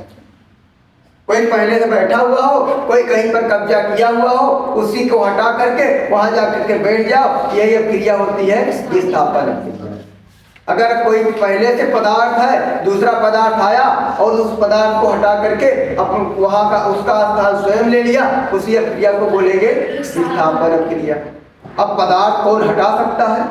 Speaker 1: कोई पहले से बैठा हुआ हो, कोई कहीं पर कब्जा किया हुआ हो, उसी को हटा करके वहां जाकर के बैठ जाओ, यही अपक्रिया होती है विस्थापन अपक्रिया। अगर कोई पहले से पदार्थ है, दूसरा पदार्थ आया और उस पदार्थ को हटा करके अपन वहां का उसका स्थान स्वयं ले लिया, उसी अपक्रिया को बोलेंगे विस्थापन अपक्रिया। अब पदार्थ कौन हटा सकता है,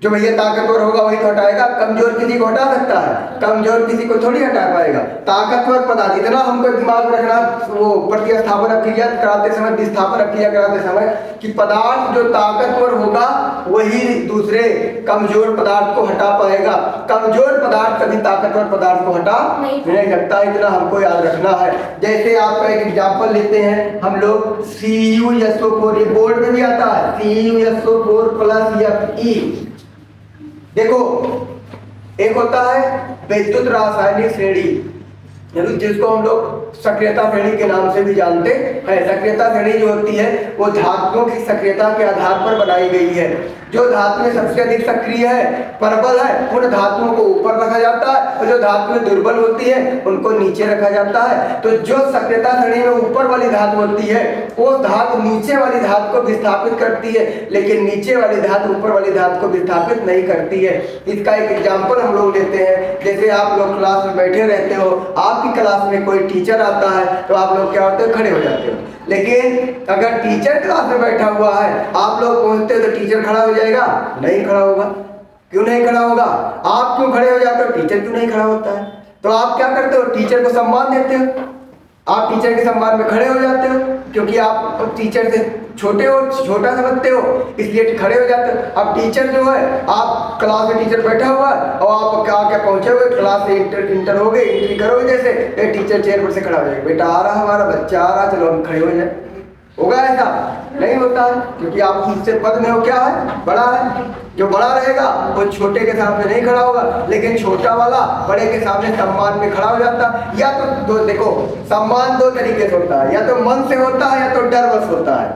Speaker 1: जो भैया ताकतवर होगा वही तो हटाएगा, कमजोर किसी को हटा सकता है? कमजोर किसी को थोड़ी हटा पाएगा। ताकतवर पदार्थ, इतना हमको दिमाग में रखना वो प्रतिस्थापन क्रिया कराते समय, विस्थापन क्रिया कराते समय, कि पदार्थ जो ताकतवर होगा वही दूसरे कमजोर पदार्थ को हटा पाएगा। कमजोर पदार्थ कभी ताकतवर पदार्थ को हटा नहीं सकता, इतना हमको याद रखना है। जैसे आपका एक एग्जाम्पल लेते हैं हम लोग, CuSO4, ये बोर्ड में भी आता है, CuSO4 + Fe। देखो, एक होता है विद्युत रासायनिक श्रेणी, जिसको हम लोग सक्रियता श्रेणी के नाम से भी जानते हैं। सक्रियता श्रेणी जो होती है वो धातुओं की सक्रियता के आधार पर बनाई गई है। जो धातुएं सबसे अधिक सक्रिय है, प्रबल है, उन धातुओं को ऊपर रखा जाता है, और जो धातुएं दुर्बल होती है उनको नीचे रखा जाता है। तो जो सक्रियता श्रेणी में ऊपर वाली धातु होती है वो धातु नीचे वाली धातु को विस्थापित करती है, लेकिन नीचे वाली धातु ऊपर वाली धातु को विस्थापित नहीं करती है। इसका एक एग्जाम्पल हम लोग लेते हैं। जैसे आप लोग क्लास में बैठे रहते हो, आपकी क्लास में कोई टीचर आता है तो आप लोग क्या होते हो, खड़े हो जाते हो। लेकिन अगर टीचर क्लास में बैठा हुआ है, आप लोग पहुंचते हो तो टीचर खड़ा हो जाएगा? नहीं खड़ा होगा। क्यों नहीं खड़ा होगा? आप क्यों खड़े हो जाते हो, टीचर क्यों नहीं खड़ा होता है? तो आप क्या करते हो, टीचर को सम्मान देते हो, आप टीचर के सम्मान में खड़े हो जाते हो, क्योंकि आप टीचर से छोटे हो, छोटा समझते हो, इसलिए खड़े हो जाते हो। अब टीचर जो है, आप क्लास में टीचर बैठा हुआ है और आप क्या पहुंचे हुए क्लास से इंटर हो गए, एंट्री करोगे, जैसे टीचर चेयर पर से खड़ा हो जाएगा, बेटा आ रहा हमारा बच्चा आ रहा, चलो हम खड़े हो जाए। होगा ऐसा? नहीं होता है, क्योंकि आप उससे पद में हो, क्या है, बड़ा है। जो बड़ा रहेगा वो छोटे के सामने नहीं खड़ा होगा, लेकिन छोटा वाला बड़े के सामने सम्मान में खड़ा हो जाता। या तो देखो, सम्मान दो तरीके से होता है, या तो मन से होता है या तो डरवश होता है।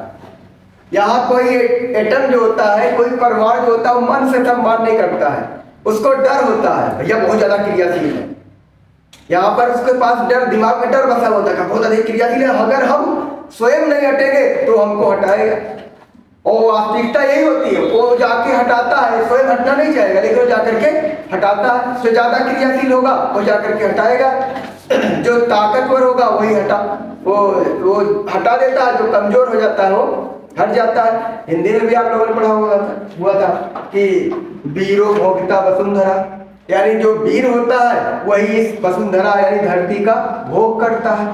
Speaker 1: यहाँ कोई एटम जो होता है, कोई परमाणु जो होता है, वो मन से सम्मान नहीं करता है, उसको डर होता है, भैया बहुत ज्यादा क्रियाशील है। यहाँ पर उसके पास डर, दिमाग में डर बसा होता है, बहुत अधिक क्रियाशील है, अगर हम स्वयं नहीं हटेंगे तो हमको हटाएगा। और वास्तविकता यही होती है, वो जाके हटाता है, स्वयं हटना नहीं चाहेगा, लेकिन वो जाकर के हटाता है। जो ज्यादा क्रियाशील होगा वो जाकर के हटाएगा, जो ताकतवर होगा वही वो हटा देता है, जो कमजोर हो जाता है वो हट जाता है। हिंदी में भी आप लोगों ने पढ़ा हुआ था कि वीरो भोगता वसुंधरा, यानी जो वीर होता है वही इस वसुंधरा यानी धरती का भोग करता है।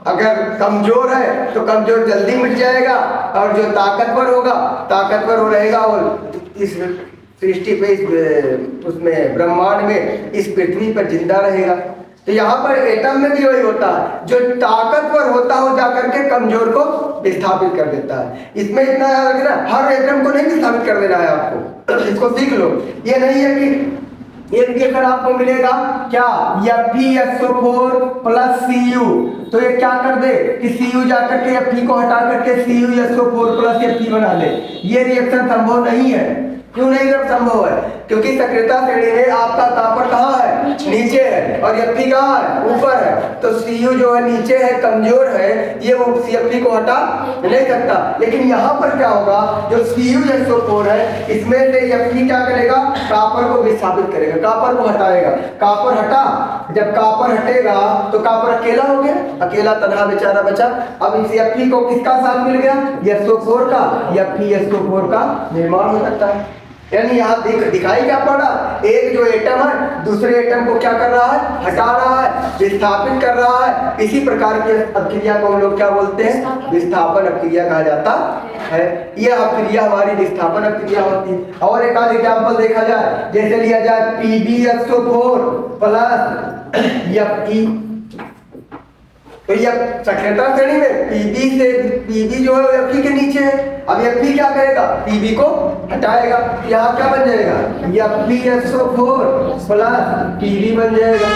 Speaker 1: अगर कमजोर है तो कमजोर जल्दी मिट जाएगा, और जो ताकतवर होगा ताकतवर हो रहेगा, और इस सृष्टि पे, इस उसमें ब्रह्मांड में, इस पृथ्वी पर जिंदा रहेगा। तो यहाँ पर एटम में भी वही होता है, जो ताकतवर होता हो जाकर के कमजोर को विस्थापित कर देता है। इसमें इतना याद रखना, हर एटम को नहीं विस्थापित कर देना है आपको, इसको सीख लो। ये नहीं है कि एक रिएक्शन आपको मिलेगा क्या, FeSO4 + Cu, तो ये क्या कर दे कि Cu जाकर के Fe को हटा करके CuSO4 + Fe बना ले। ये रिएक्शन संभव नहीं है। क्यों नहीं संभव है? क्योंकि सक्रियता श्रेणी में आपका तापर कहाँ है, नीचे है, और Fe कहाँ है, ऊपर है। तो Cu जो है नीचे है, कमजोर है, ये वो Fe को हटा नहीं सकता। लेकिन यहाँ पर क्या होगा, जो CuSO4 है, इसमें से Fe क्या करेगा, कापर को विस्थापित करेगा, कापर को हटाएगा। कापर हटा, जब कापर हटेगा तो कापर अकेला हो गया, अकेला तन्हा बेचारा बचा। अब इस Fe को किसका साथ मिल गया, SO4 का, FeSO4 का निर्माण हो सकता है। यानी यहाँ दिखाई क्या पड़ा, एक जो एटम है दूसरे एटम को क्या कर रहा है, हटा रहा है, विस्थापित कर रहा है। इसी प्रकार की अभिक्रिया को हम लोग क्या बोलते हैं, विस्थापन अभिक्रिया कहा जाता है। यह अभिक्रिया हमारी विस्थापन अभिक्रिया होती है। और एक आध एग्जाम्पल देखा जाए, जैसे लिया जाए PbSO4 + Fe, तो यह सक्रियता श्रेणी में Pb जो है Fe के नीचे है। अब Fe क्या करेगा, Pb को हटाएगा, यहाँ क्या बन जाएगा, FeSO4 + Pb बन जाएगा।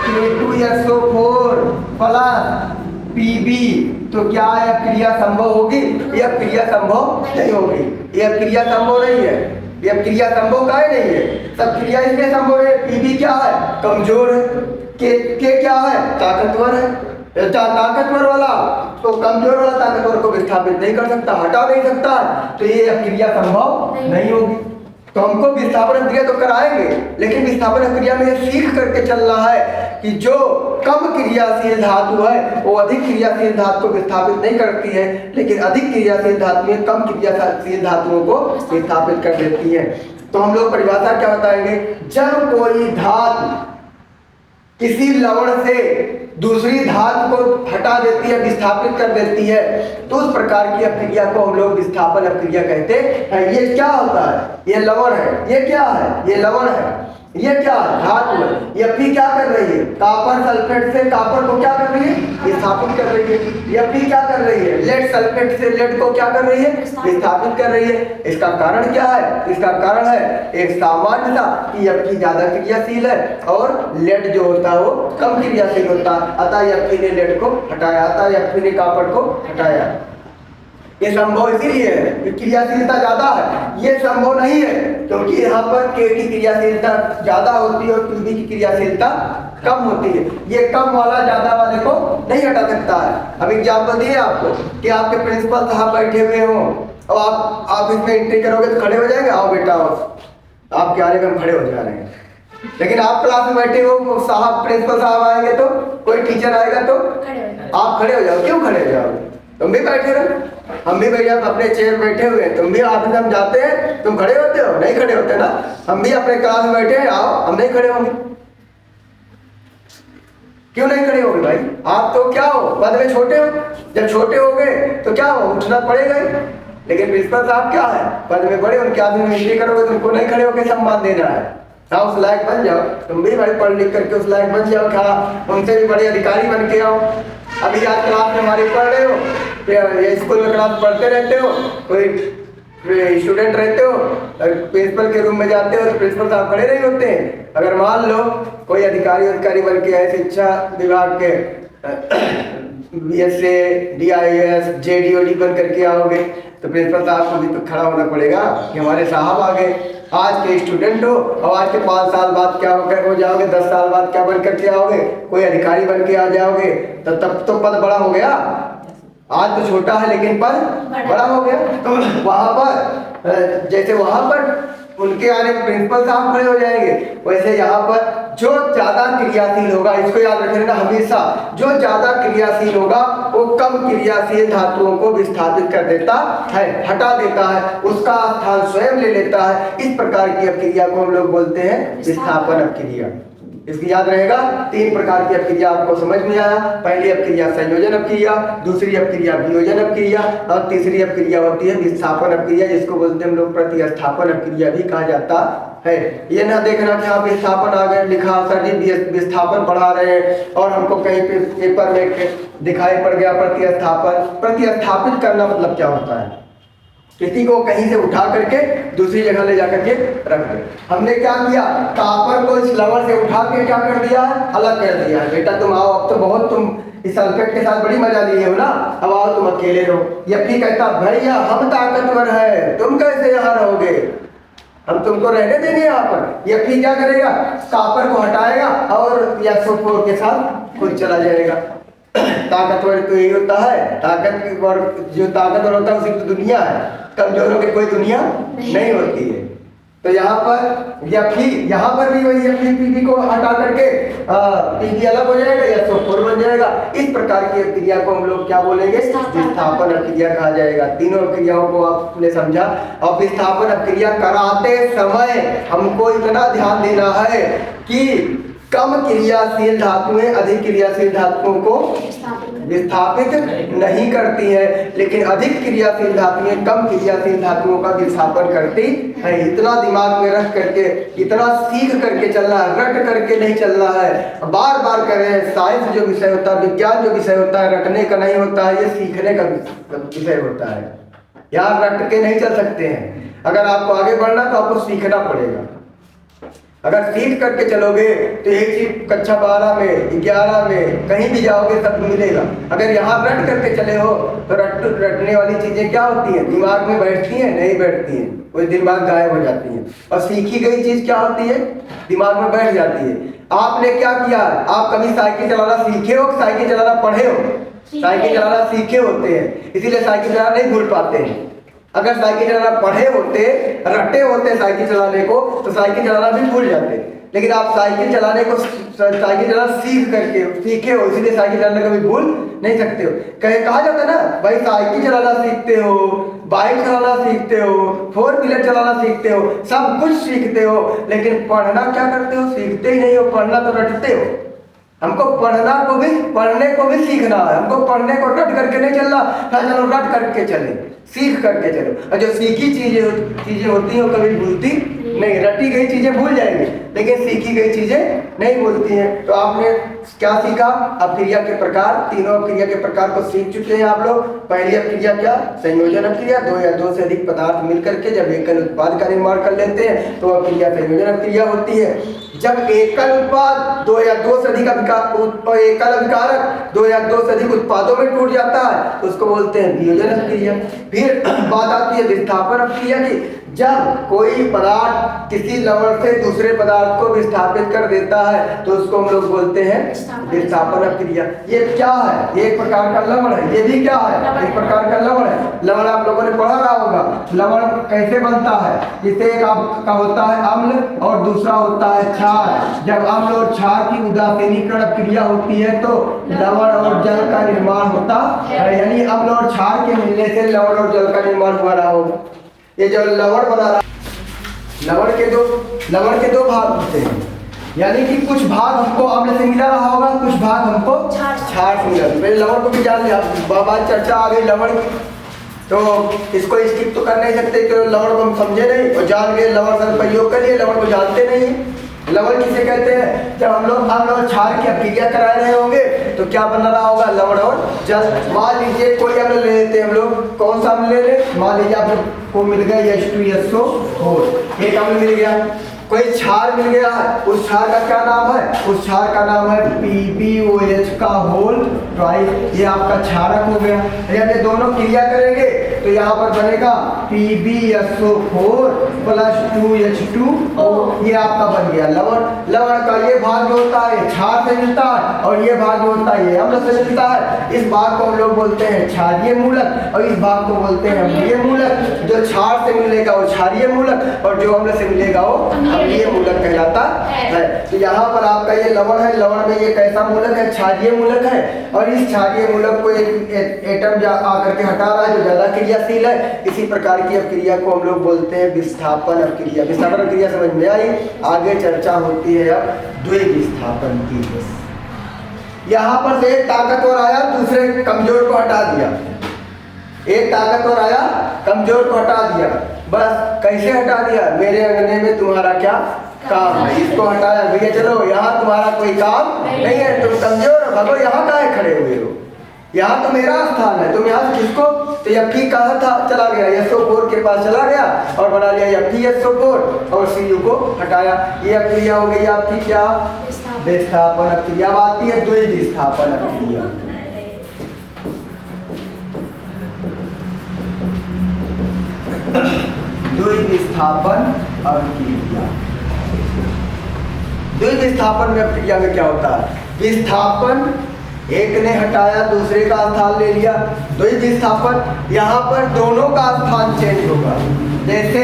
Speaker 1: K2SO4 + Pb, तो क्या यह क्रिया संभव होगी, यह क्रिया संभव नहीं होगी। यह क्रिया संभव नहीं है, यह क्रिया संभव काहे नहीं है, सब क्रिया इसलिए संभव है, Pb क्या है, कमजोर है, के क्या है, ताकतवर है। ताकतवर वाला तो कमजोर वाला ताकतवर को विस्थापित नहीं कर सकता, हटा नहीं सकता, तो ये क्रिया संभव नहीं होगी। तो हमको विस्थापन क्रिया तो कराएंगे, लेकिन विस्थापन क्रिया में सीख करके चलना है कि जो कम क्रियाशील धातु है वो अधिक क्रियाशील धातु को विस्थापित नहीं करती है, लेकिन अधिक क्रियाशील धातुएं कम क्रियाशील धातुओं को विस्थापित कर देती है। तो हम लोग परिभाषा क्या बताएंगे, जब कोई धातु किसी लवण से दूसरी धातु को हटा देती है, विस्थापित कर देती है, तो उस प्रकार की अपक्रिया को हम लोग विस्थापन अपक्रिया कहते हैं। ये क्या होता है, ये लवण है, ये क्या है, ये लवण है, ये क्या है, धातु है। ये अपनी क्या कर रही है, कॉपर सल्फेट से कॉपर को क्या कर रही है, विस्थापित कर रही है। ये अपनी क्या कर रही है, लेड सल्फेट से लेड को क्या कर रही है, विस्थापित कर रही है। इसका कारण क्या है, इसका कारण है एक सामान्यता कि अपनी ज्यादा क्रियाशील है और लेड जो होता है वो कम क्रियाशील होता है, अतः अपनी ने लेड को हटाया, अतः अपनी ने कॉपर को हटाया। ये संभव इसीलिए है कि क्रियाशीलता ज्यादा है, ये संभव नहीं है क्योंकि यहाँ पर के की क्रियाशीलता ज्यादा होती है और पीबी की क्रियाशीलता कम होती है। ये कम वाला ज्यादा वाले को नहीं हटा सकता है। अब एग्जाम्पल दिए आपको कि आपके प्रिंसिपल साहब बैठे हुए हों और आप इसमें एंट्री करोगे तो खड़े हो जाएंगे, आओ बेटा आओ, आपके आने पर खड़े हो जा रहे हैं। लेकिन आप क्लास में बैठे हो, साहब प्रिंसिपल साहब आएंगे तो कोई टीचर आएगा तो आप खड़े हो जाओ। क्यों खड़े हो जाओगे, तुम भी बैठे रहो, हम भी भैया अपने चेयर बैठे हुए हैं, तुम भी ऑफिस हम जाते हैं, तुम खड़े होते हो, नहीं खड़े होते ना। हम भी अपने क्लास में बैठे हैं, आओ, हम नहीं खड़े होंगे। क्यों नहीं खड़े होंगे भाई, आप तो क्या हो, पद में छोटे हो, जब छोटे हो गए तो क्या हो, उठना पड़ेगा ही। लेकिन प्रिंसिपल साहब क्या है, पद में बड़े, उनके आदमी में एंट्री करोगे तो उनको नहीं खड़े होकर सम्मान देना है। हाँ, उस लायक बन जाओ, तुम भी भाई पढ़ लिख करके उस लायक बन जाओ, खड़ा उनसे भी बड़े अधिकारी बन के आओ। अभी आज क्लास में हमारे पढ़ रहे हो, ये स्कूल में क्लास पढ़ते रहते हो, कोई स्टूडेंट रहते हो, प्रिंसिपल के रूम में जाते हो तो प्रिंसिपल साहब खड़े नहीं होते हैं। अगर मान लो कोई अधिकारी बन के आए, शिक्षा विभाग के BSA, DIS, JDOD बन करके आओगे तो प्रिंसिपल साहब को भी तो खड़ा होना पड़ेगा कि हमारे साहब आ गए। आज के स्टूडेंट हो और आज के 5 साल बाद क्या होकर हो जाओगे, 10 साल बाद क्या बन करके आओगे, कोई अधिकारी बन के आ जाओगे, तो तब तो पद बड़ा हो गया। आज तो छोटा है लेकिन पद बड़ा हो गया। तो वहां पर जैसे वहां पर उनके आने में प्रिंसिपल साहब खड़े हो जाएंगे, वैसे यहाँ पर जो ज्यादा क्रियाशील होगा, इसको याद रखना हमेशा, जो ज्यादा क्रियाशील होगा वो कम क्रियाशील धातुओं को विस्थापित कर देता है, हटा देता है, उसका स्थान स्वयं ले लेता है। इस प्रकार की अपक्रिया को हम लोग बोलते हैं विस्थापन अपक्रिया। इसकी याद रहेगा, 3 प्रकार की अपक्रिया आपको समझ में आया। पहली अपक्रिया संयोजन अपक्रिया, दूसरी अपक्रिया वियोजन अपक्रिया और तीसरी अपक्रिया होती है विस्थापन अपक्रिया, जिसको बोलते हैं हम लोग प्रतिस्थापन अपक्रिया भी कहा जाता है। ये ना देखना कि आप विस्थापन आ गए लिखा, सर जी विस्थापन पढ़ा रहे हैं और हमको कहीं पे पेपर में दिखाई पड़ गया प्रतिस्थापन। प्रतिस्थापित करना मतलब क्या होता है, किसी को कहीं से उठा करके दूसरी जगह ले जाकर के रख दे। हमने क्या किया, कॉपर को इस लवण से उठा के क्या कर दिया, अलग कर दिया। बेटा तुम आओ, अब तो बहुत तुम इस सल्फेट के साथ बड़ी मजा लिए हो ना, अब आओ तुम अकेले रहो। ये कहता भैया हम ताकतवर है, तुम कैसे यहाँ रहोगे, हम तुमको रहने देंगे यहाँ पर। ये क्या करेगा, कॉपर को हटाएगा और या SO4 के साथ खुद चला जाएगा। ताकतवर तो यही होता है, ताकतवर जो ताकतवर होता है उसी की दुनिया है, कमजोरों की कोई दुनिया नहीं होती है। तो यहाँ पर यहाँ पर भी वही पीबी को हटा करके पीबी अलग हो जाएगा या SO4 बन जाएगा। इस प्रकार की क्रिया को हम लोग क्या बोलेंगे, विस्थापन क्रिया कहा जाएगा। तीनों क्रियाओं को आपने समझा। और विस्थापन क्रिया कराते समय हमको इतना ध्यान देना है कि कम क्रियाशील धातुएं अधिक क्रियाशील धातुओं को विस्थापित नहीं करती है, लेकिन अधिक क्रियाशील धातुएं कम क्रियाशील धातुओं का विस्थापन करती है। इतना दिमाग में रख करके, इतना सीख करके चलना है, रट करके नहीं चलना है। बार बार करें, साइंस जो विषय होता है, विज्ञान जो विषय होता है, रटने का नहीं होता है, ये सीखने का विषय होता है। यहाँ रट के नहीं चल सकते हैं। अगर आपको आगे बढ़ना तो आपको सीखना पड़ेगा। अगर सीख करके चलोगे तो एक चीज कक्षा 12 में 11 में कहीं भी जाओगे सब मिलेगा। अगर यहाँ रट करके चले हो तो रटने वाली चीजें क्या होती हैं, दिमाग में बैठती हैं, नहीं बैठती हैं, कोई दिमाग गायब हो जाती है। और सीखी गई चीज क्या होती है, दिमाग में बैठ जाती है। आपने क्या किया, आप कभी साइकिल चलाना सीखे हो, साइकिल चलाना पढ़े हो? साइकिल चलाना सीखे होते हैं, इसीलिए साइकिल चलाना नहीं भूल पाते हैं। अगर साइकिल चलाना पढ़े होते, रटे होते साइकिल चलाने को, तो साइकिल चलाना भी भूल जाते। लेकिन आप साइकिल चलाना सीखे हो, इसीलिए साइकिल चलाना कभी भूल नहीं सकते हो। कहा जाता है ना भाई, साइकिल चलाना सीखते हो, बाइक चलाना सीखते हो, 4 व्हीलर चलाना सीखते हो, सब कुछ सीखते हो, लेकिन पढ़ना क्या करते हो? सीखते ही नहीं हो। पढ़ना तो रटते हो। हमको पढ़ने को भी सीखना है। हमको पढ़ने को रट करके नहीं चलना। हाँ चलो रट करके चले, सीख करके चलो। और जो सीखी चीजें होती हैं वो कभी भूलती नहीं। रटी गई चीजें भूल जाएंगे, लेकिन सीखी गई चीजें नहीं भूलती हैं। तो आपने क्या सीखा? अपक्रिया के प्रकार, तीनों अपक्रिया के प्रकार को सीख चुके हैं आप लोग। पहली अपक्रिया क्या? संयोजन अपक्रिया। 2 या 2 से अधिक पदार्थ मिलकर के जब एकल उत्पाद का निर्माण कर लेते हैं तो अपक्रिया संयोजन अपक्रिया होती है। जब एकल उत्पाद 2 या 2 से अधिक एकल अभिकारक 2 या 2 से अधिक उत्पादों में टूट जाता है तो उसको बोलते हैं वियोजन अपक्रिया। फिर बात आती है विस्थापन अपक्रिया की। जब कोई पदार्थ किसी लवण से दूसरे पदार्थ को विस्थापित कर देता है तो उसको हम लोग बोलते हैं विस्थापन अपक्रिया। ये क्या है? ये एक प्रकार का लवण है। ये भी क्या है? एक प्रकार का लवण है। लवण आप लोगों ने पढ़ा रहा होगा। लवण कैसे बनता है? जिसे एक आपका होता है अम्ल और दूसरा होता है क्षार। जब अम्ल और क्षार की उदासीनीकरण अपक्रिया होती है तो लवण और जल का निर्माण होता है। यानी अम्ल और क्षार के मिलने से लवण और जल का निर्माण हुआ रहा होगा। ये जो लवण बना रहा, लवण के दो भाग होते हैं। यानी कि कुछ भाग हमको अम्ल से मिला रहा होगा, कुछ भाग हमको क्षार से मिला। मेरे लवण को भी जान लिया, बात चर्चा आ गई लवण की, तो इसको स्किप तो कर नहीं सकते कि लवण को हम समझे नहीं और जान गए लवण का प्रयोग करिए। लवण को जानते नहीं है। लवण किसे कहते हैं? जब हम लोग अम्ल और क्षार की अपक्रिया करा रहे होंगे तो क्या बना रहा होगा? लवण और जल। मान लीजिए कोई अम्ल ले लेते हैं हम लोग। कौन सा अम्ल ले लें? मान लीजिए आप को मिल गया H2SO4, एक अम्ल मिल गया। कोई क्षार मिल गया है, उस क्षार का क्या नाम है? उस क्षार का नाम है PbOH का होल ट्वाइस। ये आपका क्षारक हो गया। जब ये दोनों क्रिया करेंगे तो यहाँ पर बनेगा PbSO4 + 2H2O। ये आपका बन गया लवण। लवण का ये भाग जो होता है क्षार से मिलता है और ये भाग जो होता है ये अम्ल से मिलता है। इस भाग को हम लोग बोलते हैं क्षारीय मूलक और इस भाग को बोलते हैं अम्लीय मूलक। जो क्षार से मिलेगा वो क्षारीय मूलक और जो अम्ल से मिलेगा वो अम्लीय मूलक कहलाता है। तो यहाँ पर आपका ये लवण है। लवण में ये कैसा मूलक है? क्षारीय मूलक है। और इस क्षारीय मूलक को एक एटम आकर के हटा रहा है जो ज्यादा क्रियाशील है। इसी प्रकार की अपक्रिया को हम लोग बोलते हैं विस्थापन अपक्रिया। विस्थापन अपक्रिया समझ में आई? आगे चर्चा होती है अब द्विविस्थापन की। यहाँ पर से एक ताकतवर आया, दूसरे कमजोर को हटा दिया। एक ताकतवर आया, कमजोर को हटा दिया। बस कैसे हटा दिया? मेरे अंगने में तुम्हारा क्या काम है? इसको हटाया। भैया चलो यहाँ तुम्हारा कोई काम नहीं है, तुम कमजोर हो, भगो यहाँ काहे खड़े हुए हो? यहाँ तो मेरा स्थान है। तुम यहाँ किसको? तो Fe कहा था, चला गया SO4 के पास चला गया और बना लिया FeSO4 और Cu को हटाया। ये अपक्रिया हो गई आपकी क्या? विस्थापन अपक्रिया। अब आती है द्विविस्थापन अपक्रिया। द्विविस्थापन अपक्रिया। द्विविस्थापन में अपक्रिया में क्या होता है? विस्थापन एक ने हटाया, दूसरे का स्थान ले लिया। द्विविस्थापन यहाँ पर दोनों का स्थान चेंज होगा। जैसे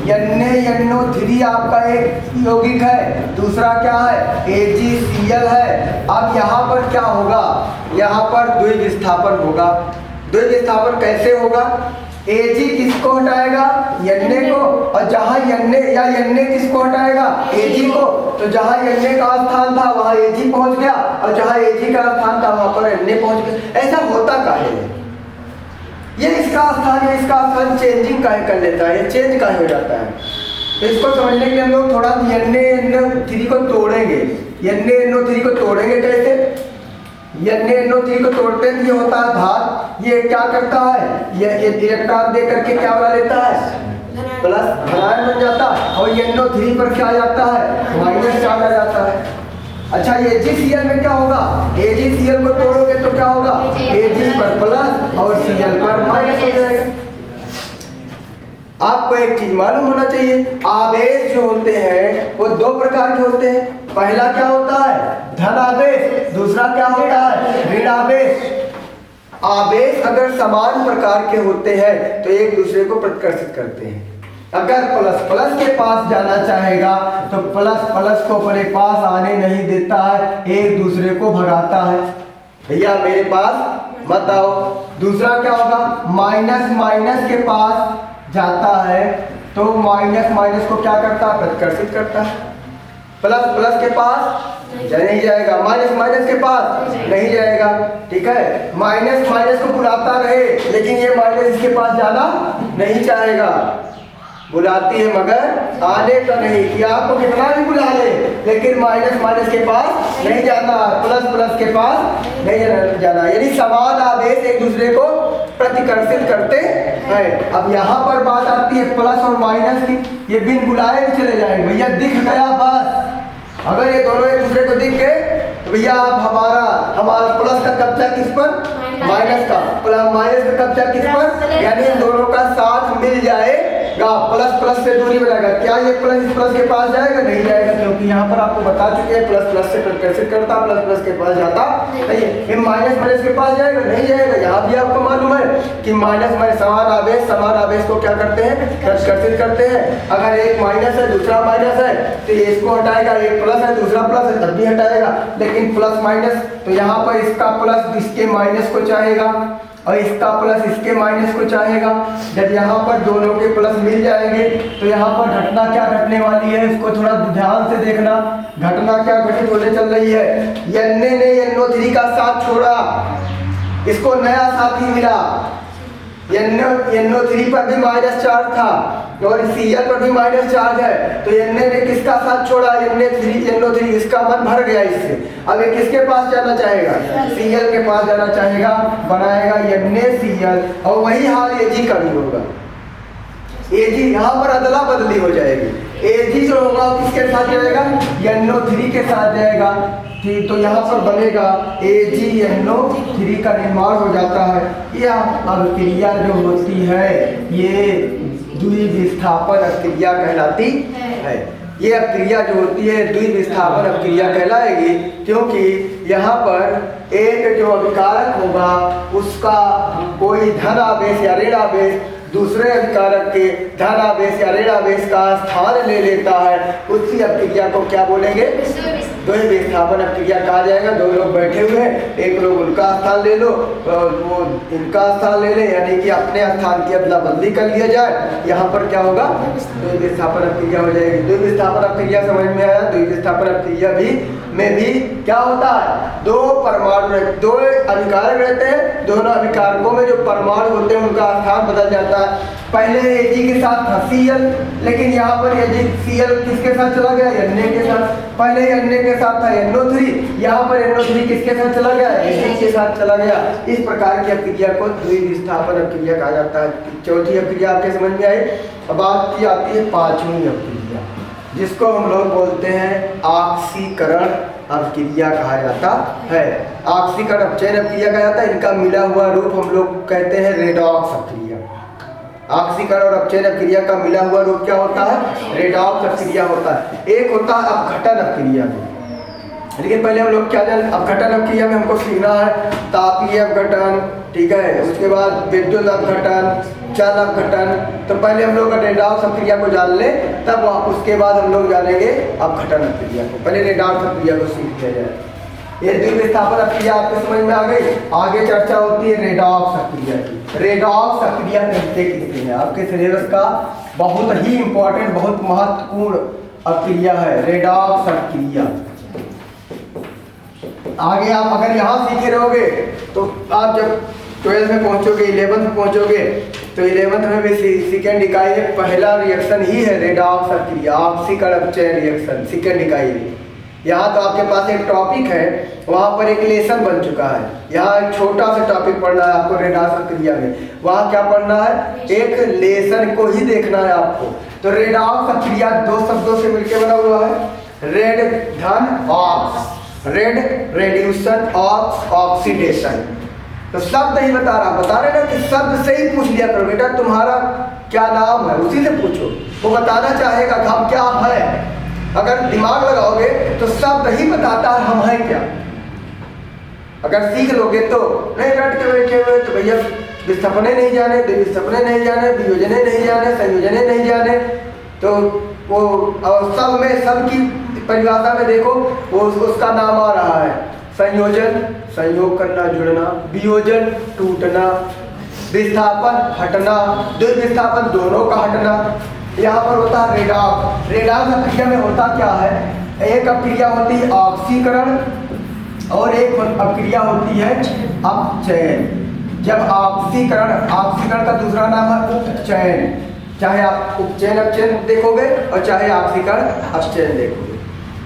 Speaker 1: NaNO3 आपका एक यौगिक है, दूसरा क्या है? AgCl है। अब यहाँ पर क्या होगा? यहाँ पर द्विविस्थापन होगा। द्विविस्थापन कैसे होगा? Ag किसको हटाएगा? Na को। और जहाँ Na किसको हटाएगा? Ag को। तो जहाँ Na का स्थान था वहाँ Ag पहुँच गया और जहाँ Ag का स्थान था वहाँ पर Na पहुँच गया। ऐसा होता काहे है? ये इसका स्थान या इसका स्थान चेंजिंग काहे कर लेता है? ये चेंज काहे हो जाता है? तो इसको समझने के लिए हम लोग थोड़ा NaNO3 को तोड़ेंगे। NaNO3 को तोड़ेंगे कैसे? NaNO3 को तोड़ते हैं ये होता है धातु। ये क्या करता है? ये इलेक्ट्रॉन दे करके क्या बना लेता है? प्लस धनायन बन जाता है। और NO3 पर क्या आ जाता है? माइनस चार्ज आ जाता है। अच्छा ये AgCl में क्या होगा? AgCl को तोड़ोगे तो क्या होगा? Ag पर प्लस और Cl पर माइनस हो जाएगा। आपको एक चीज मालूम होना चाहिए, आवेश जो होते हैं वो 2 प्रकार के होते हैं। पहला क्या होता है? धन आवेश। दूसरा क्या होता है? ऋण आवेश। आवेश अगर समान प्रकार के होते हैं तो एक दूसरे को प्रतिकर्षित करते हैं। अगर प्लस प्लस के पास जाना चाहेगा तो प्लस प्लस को अपने पास आने नहीं देता है, एक दूसरे को भगाता है। भैया मेरे पास मत आओ। दूसरा क्या होगा, माइनस माइनस के पास जाता है तो माइनस माइनस को क्या करता है, प्रतिकर्षित करता है। प्लस प्लस के पास नहीं जाएगा, माइनस माइनस के पास नहीं जाएगा। ठीक है, माइनस माइनस को बुलाता रहे लेकिन ये माइनस इसके पास जाना नहीं चाहेगा। बुलाती है मगर आने का नहीं, कि आपको कितना भी बुला ले लेकिन माइनस माइनस के पास नहीं जाना, प्लस प्लस के पास नहीं जाना। यानी समान आवेश एक दूसरे को प्रतिकर्षित करते हैं। अब यहाँ पर बात आती है प्लस और माइनस की। ये बिन बुलाए भी चले जाएंगे। भैया दिख गया बस, अगर ये दोनों एक दूसरे को दिख गए तो भैया आप हमारा प्लस का कब्जा किस पर, माइनस का, प्लस माइनस का कब्जा किस पर, यानी इन दोनों का साथ मिल जाएगा। प्लस प्लस से दूरी बनाएगा। क्या ये प्लस इस प्लस के पास जाएगा, नहीं जाएगा, क्योंकि यहाँ पर आपको बता चुके हैं प्लस प्लस से प्रतिकर्षित करता, प्लस प्लस के पास जाता नहीं है। माइनस माइनस के पास जाएगा, नहीं जाएगा। यहाँ भी आपको मालूम है कि माइनस माइनस समान आवेश को क्या करते हैं, प्रतिकर्षित करते हैं। अगर एक माइनस है दूसरा माइनस है तो ये इसको हटाएगा, एक प्लस है दूसरा प्लस है तब भी हटाएगा। लेकिन प्लस माइनस तो यहाँ पर इसका प्लस इसके माइनस को चाहेगा और इसका प्लस इसके माइनस को चाहेगा। जब यहाँ पर दोनों के प्लस मिल जाएंगे तो यहाँ पर घटना क्या घटने वाली है, इसको थोड़ा ध्यान से देखना। घटना क्या घटित होने चल रही है, NA ने NO3 का साथ छोड़ा, इसको नया साथी मिला। NO3 पर भी माइनस चार्ज था और Cl पर भी माइनस चार्ज है, तो Na ने किसका साथ छोड़ा, NO3, इसका मन भर गया इससे। अब ये किसके पास जाना चाहेगा, Cl के पास जाना चाहेगा, बनाएगा NaCl। और वही हाल Ag का भी होगा। Ag यहाँ पर अदला बदली हो जाएगी। Ag जो होगा किसके साथ जाएगा, NO3 के साथ जाएगा। ठीक, तो यहाँ पर बनेगा AgNO3 का निर्माण हो जाता है। यह अभिक्रिया जो होती है ये द्विविस्थापन अभिक्रिया कहलाती है। ये अभिक्रिया जो होती है द्विविस्थापन अभिक्रिया कहलाएगी, क्योंकि यहाँ पर एक जो अभिकारक होगा उसका कोई धन आवेश या ऋण आवेश दूसरे अभिकारक के धन आवेश या ऋण आवेश का स्थान ले लेता है। उसी अभिक्रिया को क्या बोलेंगे, द्विविस्थापन अभिक्रिया कहा जाएगा। दो लोग बैठे हुए हैं, एक लोग उनका स्थान ले लो और वो इनका स्थान ले ले, यानी कि अपने स्थान की अदला बदली कर लिया जाए। यहाँ पर क्या होगा, द्विविस्थापन अभिक्रिया हो जाएगी। द्विविस्थापन अभिक्रिया समझ में आया। द्विविस्थापन अभिक्रिया में भी क्या होता है, दो परमाणु दो अभिकारक रहते हैं, दोनों अभिकारकों में जो परमाणु होते हैं उनका स्थान बदल जाता है। पहले Ag के साथ था Cl, लेकिन यहाँ पर Cl किसके साथ चला गया, Na के साथ। पहले Na के साथ था NO3, यहाँ पर NO3 किसके साथ चला गया, Ag के साथ चला गया। इस प्रकार की अभिक्रिया को द्विविस्थापन अभिक्रिया कहा जाता है। चौथी अभिक्रिया आपके समझ में आई। अब बात की आती है पांचवी अभिक्रिया, जिसको हम लोग बोलते हैं ऑक्सीकरण अभिक्रिया कहा जाता है। ऑक्सीकरण अपचयन अभिक्रिया कहा जाता है। इनका मिला हुआ रूप हम लोग कहते हैं रेडॉक्स अभिक्रिया। ऑक्सीकरण और अपचयन अभिक्रिया का मिला हुआ रूप क्या होता है, रेडॉक्स अभिक्रिया होता है। एक होता है अपघटन अभिक्रिया में, लेकिन पहले हम लोग क्या जाने, अपघटन अभिक्रिया में हमको सीखना है तापीय अपघटन, ठीक है, उसके बाद विद्युत अपघटन, चल अपघटन। तो पहले हम लोग रेडॉक्स अभिक्रिया को जान ले, तब उसके बाद हम लोग जानेंगे अपघटन अभिक्रिया को। पहले रेडॉक्स अभिक्रिया को सीख लिया जाए। ये द्विविस्थापन अभिक्रिया आपको समझ में आ गई। आगे चर्चा होती है रेडॉक्स अभिक्रिया की। रेडॉक्स अभिक्रिया कहते किसे हैं, आपके सिलेबस का बहुत ही इंपॉर्टेंट, बहुत महत्वपूर्ण अभिक्रिया है रेडॉक्स अभिक्रिया। आगे आप अगर यहाँ सीखे रहोगे तो आप जब 12th में पहुंचोगे, 11th में पहुंचोगे, तो 11th में भी सेकेंड इकाई में पहला रिएक्शन ही है रेडॉक्स अभिक्रिया, ऑक्सीकरण अपचयन रिएक्शन, सेकेंड इकाई में। यहाँ तो आपके पास एक टॉपिक है, वहाँ पर एक लेसन बन चुका है। यहाँ एक छोटा सा टॉपिक पढ़ना है आपको रेडॉक्स अभिक्रिया में। वहाँ क्या पढ़ना है, एक लेसन को ही देखना है आपको। तो रेडॉक्स अभिक्रिया दो शब्दों से मिलकर बना हुआ है, रेड धन ऑक्स, रेड रेड्यूशन ऑक्स ऑक्सीडेशन। तो शब्द ही बता रहे ना कि शब्द से ही पूछ लिया करो, बेटा तुम्हारा क्या नाम है, उसी से पूछो, वो बताना चाहेगा कि हम क्या है। अगर दिमाग लगाओगे तो शब्द ही बताता है हम हैं क्या। अगर सीख लोगे तो नहीं रट के बैठे हुए तो भैया विस्थापने नहीं जाने, द्विविस्थापने नहीं जाने, वियोजने नहीं जाने, संयोजने नहीं जाने। तो वो सब में, सब की परिभाषा में देखो वो उसका नाम आ रहा है। संयोजन संयोग करना, जुड़ना, वियोजन टूटना, विस्थापन हटना, द्विविस्थापन दोनों का हटना। यहाँ पर होता है रेडाक्स। रेडाक्स अभिक्रिया में होता क्या है, एक अभिक्रिया होती है ऑक्सीकरण और एक अभिक्रिया होती है अपचयन। जब ऑक्सीकरण का दूसरा नाम है उपचयन, चाहे आप उपचयन अपचयन देखोगे और चाहे ऑक्सीकरण अपचयन देखोगे।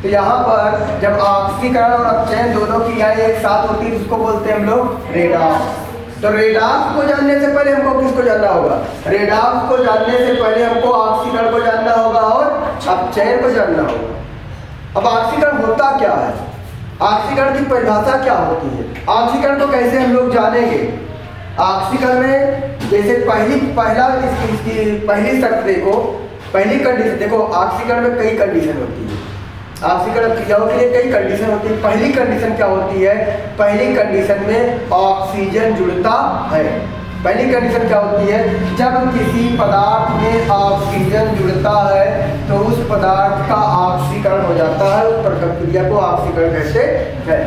Speaker 1: तो यहाँ पर जब ऑक्सीकरण और अपचयन दोनों क्रियाएं एक साथ होती है उसको बोलते हैं हम लोग रेडाक्स। तो रेडाक्स को जानने से पहले हमको किसको जानना होगा, रेडाक्स को जानने से पहले हमको ऑक्सीकरण को जानना होगा और अपचयन को जानना होगा। अब ऑक्सीकरण होता क्या है, ऑक्सीकरण की परिभाषा क्या होती है, ऑक्सीकरण को कैसे हम लोग जानेंगे। ऑक्सीकरण में जैसे पहली शर्त देखो, पहली कंडीशन देखो, ऑक्सीकरण में कई कंडीशन होती है, ऑक्सीकरण क्रियाओं के लिए कई कंडीशन होती है। पहली कंडीशन क्या होती है, पहली कंडीशन में ऑक्सीजन जुड़ता है। पहली कंडीशन क्या होती है, जब किसी पदार्थ में ऑक्सीजन जुड़ता है तो उस पदार्थ का ऑक्सीकरण हो जाता है, उस प्रक्रिया को ऑक्सीकरण कहते हैं।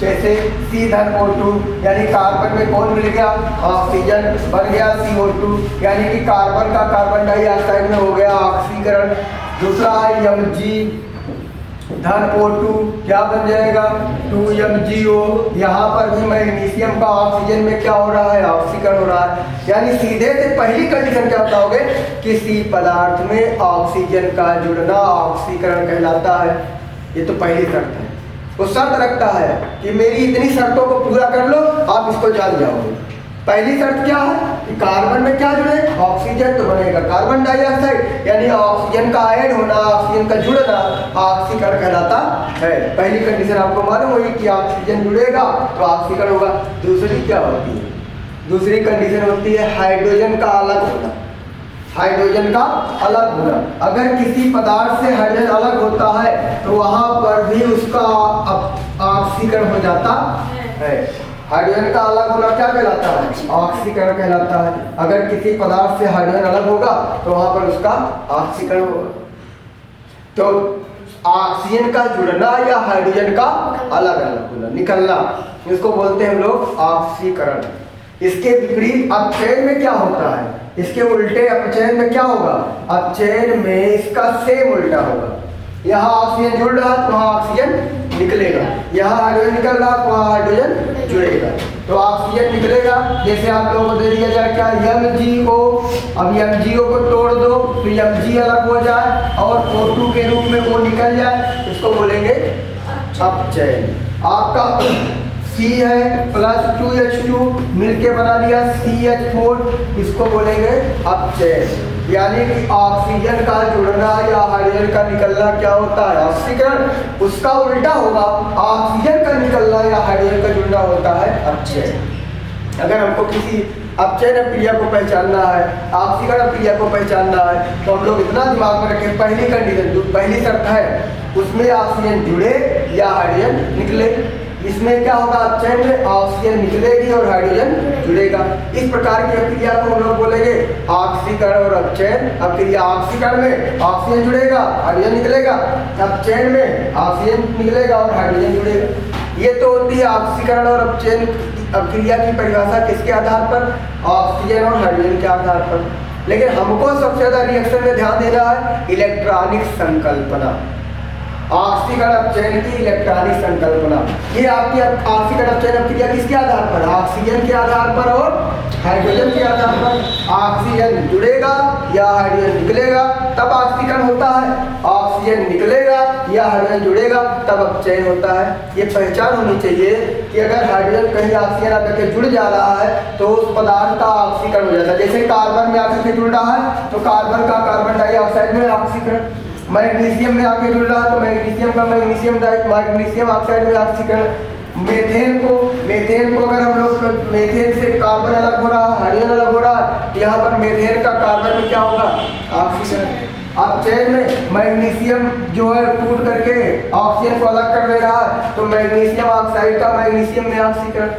Speaker 1: जैसे C(O2) यानी कार्बन में कौन मिल गया, ऑक्सीजन, बन गया CO2 यानी कि कार्बन का कार्बन डाइऑक्साइड में हो गया ऑक्सीकरण। दूसरा है Mg(O2) क्या बन जाएगा 2MgO। यहाँ पर भी मैग्नीशियम का ऑक्सीजन में क्या हो रहा है, ऑक्सीकरण हो रहा है। यानी सीधे से पहली कंडीशन क्या बताओगे, किसी पदार्थ में ऑक्सीजन का जुड़ना ऑक्सीकरण कहलाता है। ये तो पहली शर्त है। वो शर्त रखता है कि मेरी इतनी शर्तों को पूरा कर लो, आप इसको जान जाओगे। पहली शर्त क्या है कि कार्बन में क्या जुड़े, ऑक्सीजन, तो बनेगा कार्बन डाइऑक्साइड, यानी ऑक्सीजन का ऐड होना, ऑक्सीजन का जुड़ना ऑक्सीकरण कहलाता है। पहली कंडीशन आपको मालूम होगी कि ऑक्सीजन जुड़ेगा तो ऑक्सीकरण होगा। दूसरी क्या होती है, दूसरी कंडीशन होती है हाइड्रोजन का अलग होना। हाइड्रोजन का अलग होना, अगर किसी पदार्थ से हाइड्रोजन अलग होता है तो वहां पर भी उसका ऑक्सीकरण हो जाता है। हाइड्रोजन का अलग होना क्या कहलाता है, ऑक्सीकरण कहलाता है। अगर किसी पदार्थ से हाइड्रोजन अलग होगा तो वहां पर उसका ऑक्सीकरण होगा। तो ऑक्सीजन का जुड़ना या हाइड्रोजन का अलग अलग होना, निकलना, इसको बोलते हैं हम लोग ऑक्सीकरण। इसके विपरीत अपचयन में क्या होता है, इसके उल्टे अपचयन में क्या होगा, अपचयन में इसका सेम उल्टा होगा। यहाँ ऑक्सीजन जुड़ रहा तो वहाँ ऑक्सीजन निकलेगा, यहाँ हाइड्रोजन निकल रहा तो वहाँ हाइड्रोजन जुड़ेगा। तो ऑक्सीजन निकलेगा, जैसे आप लोगों को दे दिया जाए क्या MgO, अब MgO को तोड़ दो तो Mg अलग हो जाए और O2 के रूप में वो निकल जाए, इसको बोलेंगे अपचयन। आपका C है प्लस 2H2 मिलके बना लिया CH4, इसको बोलेंगे अपचयन। यानी कि ऑक्सीजन का जुड़ना या हाइड्रोजन का निकलना क्या होता है, ऑक्सीकरण, उसका उल्टा होगा ऑक्सीजन का निकलना या हाइड्रोजन का जुड़ना होता है अपचयन। अगर हमको किसी अपचयन क्रिया को पहचानना है, ऑक्सीकरण क्रिया को पहचानना है तो हम लोग इतना दिमाग में रखें, पहली कंडीशन जो पहली शर्त है उसमें ऑक्सीजन जुड़े या हाइड्रोजन निकले। इसमें क्या होगा, अपचयन में ऑक्सीजन निकलेगी और हाइड्रोजन जुड़ेगा। इस प्रकार की क्रिया को हम लोग बोलेंगे ऑक्सीकरण और अपचयन। अब क्रिया ऑक्सीकरण में ऑक्सीजन जुड़ेगा, हाइड्रोजन निकलेगा, अपचयन में ऑक्सीजन निकलेगा और हाइड्रोजन जुड़ेगा। ये तो होती है ऑक्सीकरण और अपचयन क्रिया की परिभाषा, किसके आधार पर, ऑक्सीजन और हाइड्रोजन के आधार पर। लेकिन हमको सबसे ज्यादा रिएक्शन में ध्यान देना है इलेक्ट्रॉनिक संकल्पना, ऑक्सीकरण अपचयन की इलेक्ट्रॉनिक संकल्पना। ये आपकी ऑक्सीकरण अपचयन क्रिया किसके आधार पर, ऑक्सीजन के आधार पर और हाइड्रोजन के आधार पर। ऑक्सीजन जुड़ेगा या हाइड्रोजन निकलेगा तब ऑक्सीकरण होता है, ऑक्सीजन निकलेगा या हाइड्रोजन जुड़ेगा तब अपचयन होता है। ये पहचान होनी चाहिए कि अगर हाइड्रोजन कहीं ऑक्सीजन आकर के जुड़ जा रहा है तो उस पदार्थ का ऑक्सीकरण हो जाता है। जैसे कार्बन में आकर के जुड़ रहा है तो कार्बन का कार्बन डाइऑक्साइड में ऑक्सीकरण, मैग्नीशियम में आके जुड़ रहा है तो मैग्नीशियम का मैग्नीशियम ऑक्साइड में ऑक्सीकरण। मेथेन को अगर हम लोग मेथेन से कार्बन अलग हो रहा है, हाइड्रोजन अलग हो रहा है, यहाँ पर मेथेन का कार्बन में क्या होगा, ऑक्सीकरण। अपचयन में मैग्नीशियम जो है टूट करके ऑक्सीजन को अलग कर दे रहा है तो मैग्नीशियम ऑक्साइड का मैग्नीशियम में ऑक्सीकरण।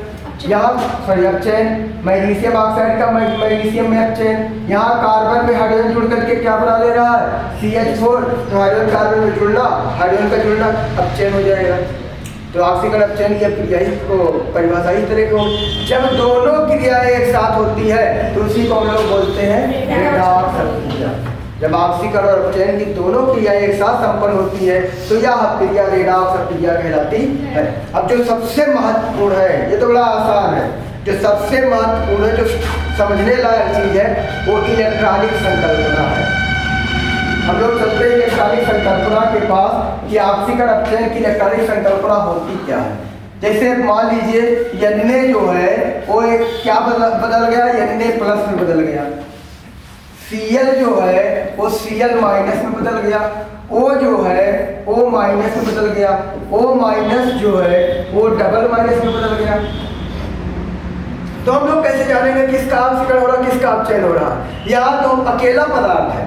Speaker 1: यहाँ सॉरी अपचयन, मैग्नीशियम ऑक्साइड का मैग्नीशियम में अपचयन, यहाँ कार्बन में हाइड्रोजन जुड़ करके क्या बना ले रहा है CH4, तो हाइड्रोजन कार्बन में जुड़ना, हाइड्रोजन का जुड़ना अपचयन हो जाएगा। तो ऑक्सीकरण अपचयन की क्रिया को परिभाषा इस तरह की हो, जब दोनों क्रियाएं एक साथ होती है तो उसी को हम लोग बोलते हैं रेडॉक्स अभिक्रिया। जब ऑक्सीकरण और अपचयन की दोनों क्रियाएं एक साथ संपन्न होती है तो यह क्रिया रेडॉक्स अभिक्रिया कहलाती है। अब जो सबसे महत्वपूर्ण है, ये तो बड़ा आसान है, जो सबसे महत्वपूर्ण है, जो समझने लायक चीज है वो इलेक्ट्रॉनिक संकल्पना है। हम लोग चलते हैं इलेक्ट्रॉनिक संकल्पना के पास कि ऑक्सीकरण अपचयन की इलेक्ट्रॉनिक संकल्पना होती क्या है। जैसे मान लीजिए Na जो है वो एक क्या बदल गया, Na प्लस में बदल गया, Cl जो है वो Cl माइनस में बदल गया, O जो है O माइनस में बदल गया, O माइनस जो है वो डबल माइनस में बदल गया। तो हम लोग कैसे जानेंगे किसका ऑक्सीकरण हो रहा, किसका अपचयन हो रहा। यहाँ तो अकेला पदार्थ है,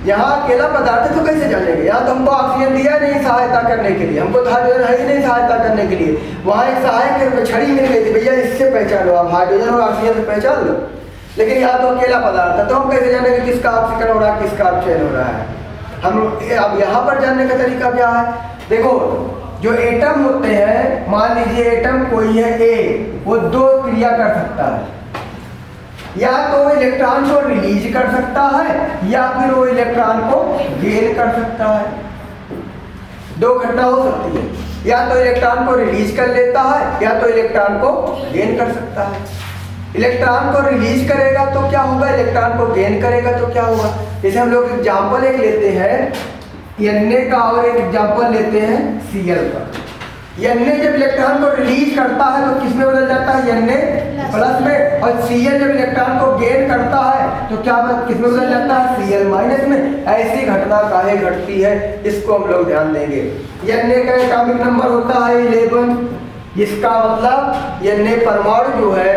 Speaker 1: यहाँ अकेला पदार्थ है तो कैसे जानेंगे। यहाँ तो हमको ऑक्सीजन दिया नहीं सहायता करने के लिए, हमको हाइड्रोजन है ही नहीं सहायता करने के लिए। वहाँ एक सहायक छड़ी मिल गई थी, भैया इससे पहचान लो, आप हाइड्रोजन और ऑक्सीजन से पहचान लो। लेकिन यहाँ तो अकेला पदार्थ है, तो हम कैसे जानेंगे किसका ऑक्सीकरण हो रहा है, किसका अपचयन हो रहा है। हम अब यहाँ पर जानने का तरीका क्या है, देखो जो एटम होते हैं, मान लीजिए एटम कोई है A, वो दो क्रिया कर सकता है, या तो इलेक्ट्रॉन को रिलीज कर सकता है या फिर वो इलेक्ट्रॉन को गेन कर सकता है। दो घटना हो सकती है, या तो इलेक्ट्रॉन को रिलीज कर लेता है या तो इलेक्ट्रॉन को गेन कर सकता है। इलेक्ट्रॉन को रिलीज करेगा तो क्या होगा, इलेक्ट्रॉन को गेन करेगा तो क्या होगा। जैसे हम लोग एग्जाम्पल एक लेते हैं Na का और एक एग्जाम्पल लेते हैं Cl का। Na जब इलेक्ट्रॉन को रिलीज करता है तो किस में बदल जाता है, Na प्लस में, और Cl जब इलेक्ट्रॉन को गेन करता है तो क्या किस में बदल जाता है, Cl माइनस में। ऐसी घटना काहे घटती है इसको हम लोग ध्यान देंगे। Na का एटॉमिक नंबर होता है 11, इसका मतलब Na परमाणु जो है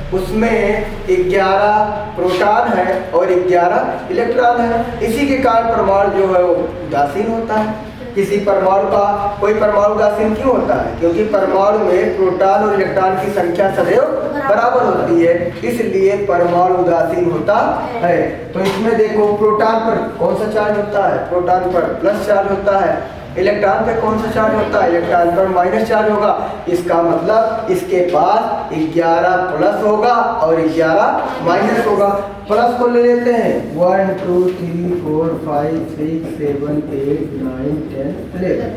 Speaker 1: उसमें 11 प्रोटॉन है और 11 इलेक्ट्रॉन है। इसी के कारण परमाणु जो है वो उदासीन होता है। किसी परमाणु का कोई परमाणु उदासीन क्यों होता है, क्योंकि परमाणु में प्रोटॉन और इलेक्ट्रॉन की संख्या सदैव बराबर होती है, इसलिए परमाणु उदासीन होता है। तो इसमें देखो प्रोटॉन पर कौन सा चार्ज होता है, प्रोटॉन पर प्लस चार्ज होता है, इलेक्ट्रॉन पे कौन सा चार्ज होता है, इलेक्ट्रॉन पर माइनस चार्ज होगा। इसका मतलब इसके पास 11 प्लस होगा और 11 माइनस होगा। प्लस को ले लेते हैं 1 2 3 4 5 6 7 8 9 10 11।